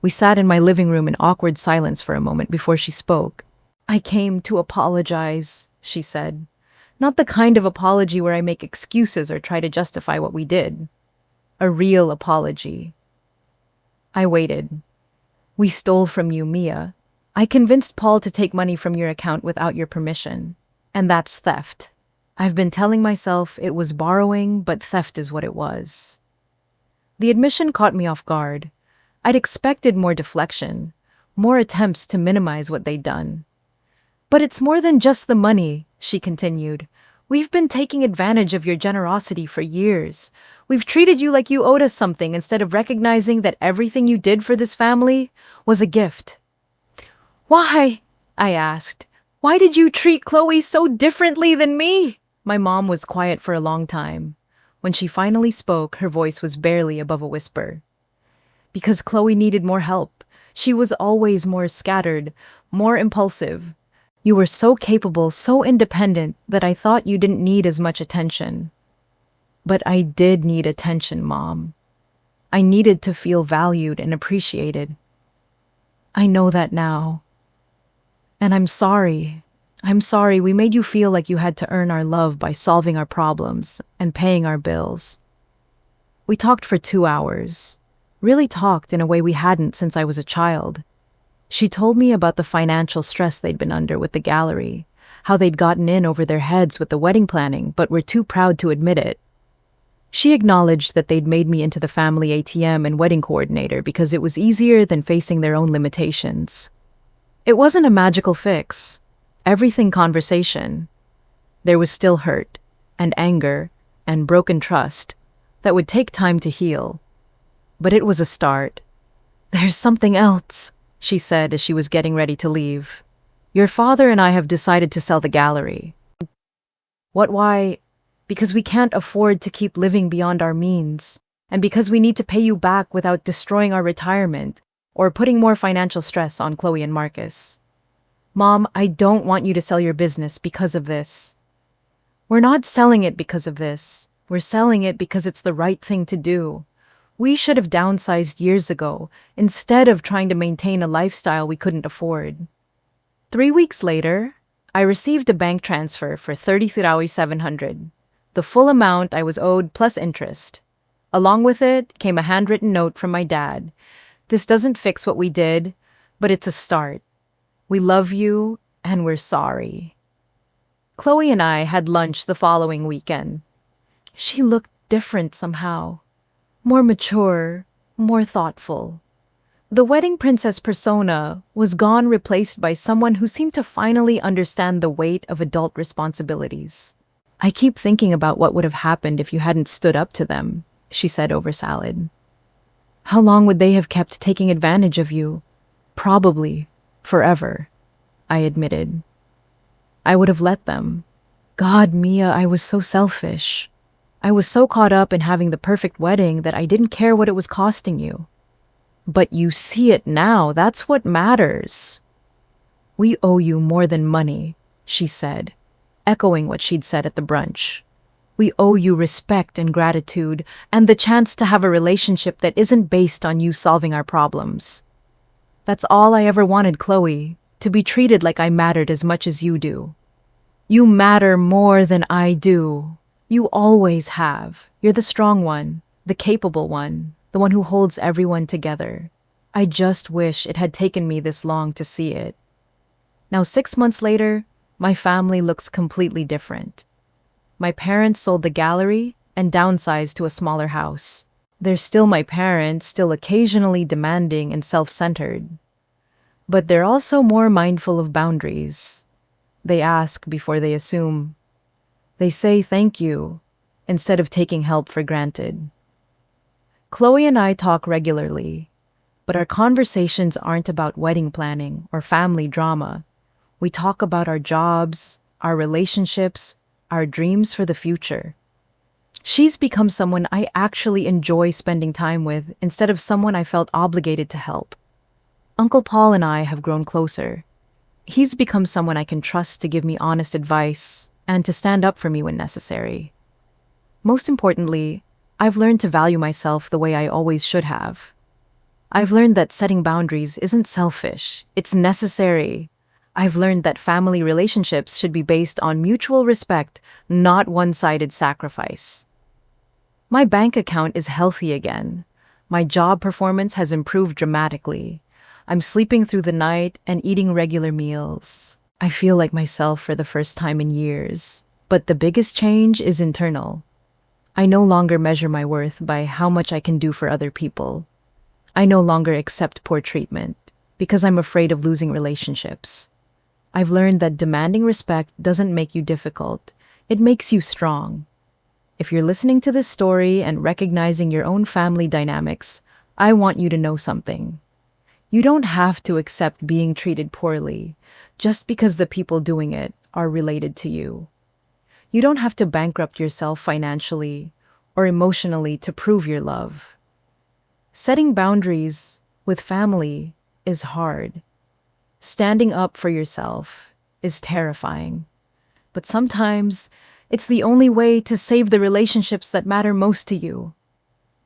Speaker 1: We sat in my living room in awkward silence for a moment before she spoke. I came to apologize, she said. Not the kind of apology where I make excuses or try to justify what we did. A real apology. I waited. We stole from you, Mia. I convinced Paul to take money from your account without your permission. And that's theft. I've been telling myself it was borrowing, but theft is what it was. The admission caught me off guard. I'd expected more deflection, more attempts to minimize what they'd done. But it's more than just the money, she continued. We've been taking advantage of your generosity for years. We've treated you like you owed us something instead of recognizing that everything you did for this family was a gift. Why? I asked. Why did you treat Chloe so differently than me? My mom was quiet for a long time. When she finally spoke, her voice was barely above a whisper. Because Chloe needed more help. She was always more scattered, more impulsive. You were so capable, so independent, that I thought you didn't need as much attention. But I did need attention, Mom. I needed to feel valued and appreciated. I know that now. And I'm sorry. I'm sorry we made you feel like you had to earn our love by solving our problems and paying our bills. We talked for 2 hours. Really talked in a way we hadn't since I was a child. She told me about the financial stress they'd been under with the gallery, how they'd gotten in over their heads with the wedding planning but were too proud to admit it. She acknowledged that they'd made me into the family ATM and wedding coordinator because it was easier than facing their own limitations. It wasn't a magical fix. Everything conversation. There was still hurt, and anger, and broken trust that would take time to heal. But it was a start. There's something else, she said as she was getting ready to leave. Your father and I have decided to sell the gallery. What, why? Because we can't afford to keep living beyond our means, and because we need to pay you back without destroying our retirement or putting more financial stress on Chloe and Marcus. Mom, I don't want you to sell your business because of this. We're not selling it because of this. We're selling it because it's the right thing to do. We should have downsized years ago, instead of trying to maintain a lifestyle we couldn't afford. 3 weeks later, I received a bank transfer for $33,700, the full amount I was owed plus interest. Along with it came a handwritten note from my dad. This doesn't fix what we did, but it's a start. We love you, and we're sorry. Chloe and I had lunch the following weekend. She looked different somehow. More mature, more thoughtful. The wedding princess persona was gone, replaced by someone who seemed to finally understand the weight of adult responsibilities. I keep thinking about what would have happened if you hadn't stood up to them, she said over salad. How long would they have kept taking advantage of you? Probably forever, I admitted. I would have let them. God, Mia, I was so selfish. I was so caught up in having the perfect wedding that I didn't care what it was costing you. But you see it now, that's what matters. We owe you more than money, she said, echoing what she'd said at the brunch. We owe you respect and gratitude, and the chance to have a relationship that isn't based on you solving our problems. That's all I ever wanted, Chloe, to be treated like I mattered as much as you do. You matter more than I do. You always have. You're the strong one, the capable one, the one who holds everyone together. I just wish it had taken me this long to see it. Now, 6 months later, my family looks completely different. My parents sold the gallery and downsized to a smaller house. They're still my parents, still occasionally demanding and self-centered. But they're also more mindful of boundaries. They ask before they assume. They say thank you instead of taking help for granted. Chloe and I talk regularly, but our conversations aren't about wedding planning or family drama. We talk about our jobs, our relationships, our dreams for the future. She's become someone I actually enjoy spending time with instead of someone I felt obligated to help. Uncle Paul and I have grown closer. He's become someone I can trust to give me honest advice and to stand up for me when necessary. Most importantly, I've learned to value myself the way I always should have. I've learned that setting boundaries isn't selfish, it's necessary. I've learned that family relationships should be based on mutual respect, not one-sided sacrifice. My bank account is healthy again. My job performance has improved dramatically. I'm sleeping through the night and eating regular meals. I feel like myself for the first time in years. But the biggest change is internal. I no longer measure my worth by how much I can do for other people. I no longer accept poor treatment because I'm afraid of losing relationships. I've learned that demanding respect doesn't make you difficult. It makes you strong. If you're listening to this story and recognizing your own family dynamics, I want you to know something. You don't have to accept being treated poorly just because the people doing it are related to you. You don't have to bankrupt yourself financially or emotionally to prove your love. Setting boundaries with family is hard. Standing up for yourself is terrifying. But sometimes it's the only way to save the relationships that matter most to you.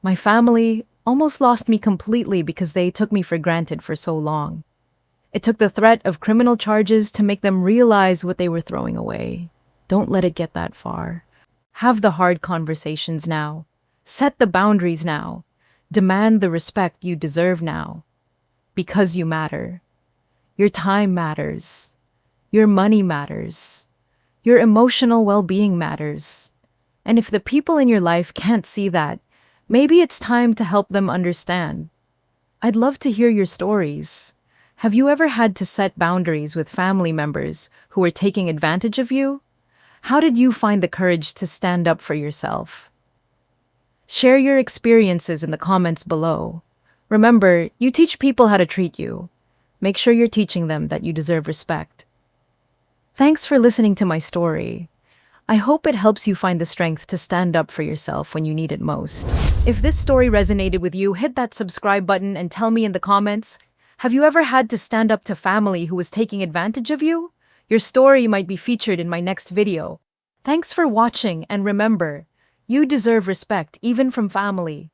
Speaker 1: My family almost lost me completely because they took me for granted for so long. It took the threat of criminal charges to make them realize what they were throwing away. Don't let it get that far. Have the hard conversations now. Set the boundaries now. Demand the respect you deserve now. Because you matter. Your time matters. Your money matters. Your emotional well-being matters. And if the people in your life can't see that, maybe it's time to help them understand. I'd love to hear your stories. Have you ever had to set boundaries with family members who were taking advantage of you? How did you find the courage to stand up for yourself? Share your experiences in the comments below. Remember, you teach people how to treat you. Make sure you're teaching them that you deserve respect. Thanks for listening to my story. I hope it helps you find the strength to stand up for yourself when you need it most. If this story resonated with you, hit that subscribe button and tell me in the comments, have you ever had to stand up to family who was taking advantage of you? Your story might be featured in my next video. Thanks for watching, and remember, you deserve respect even from family.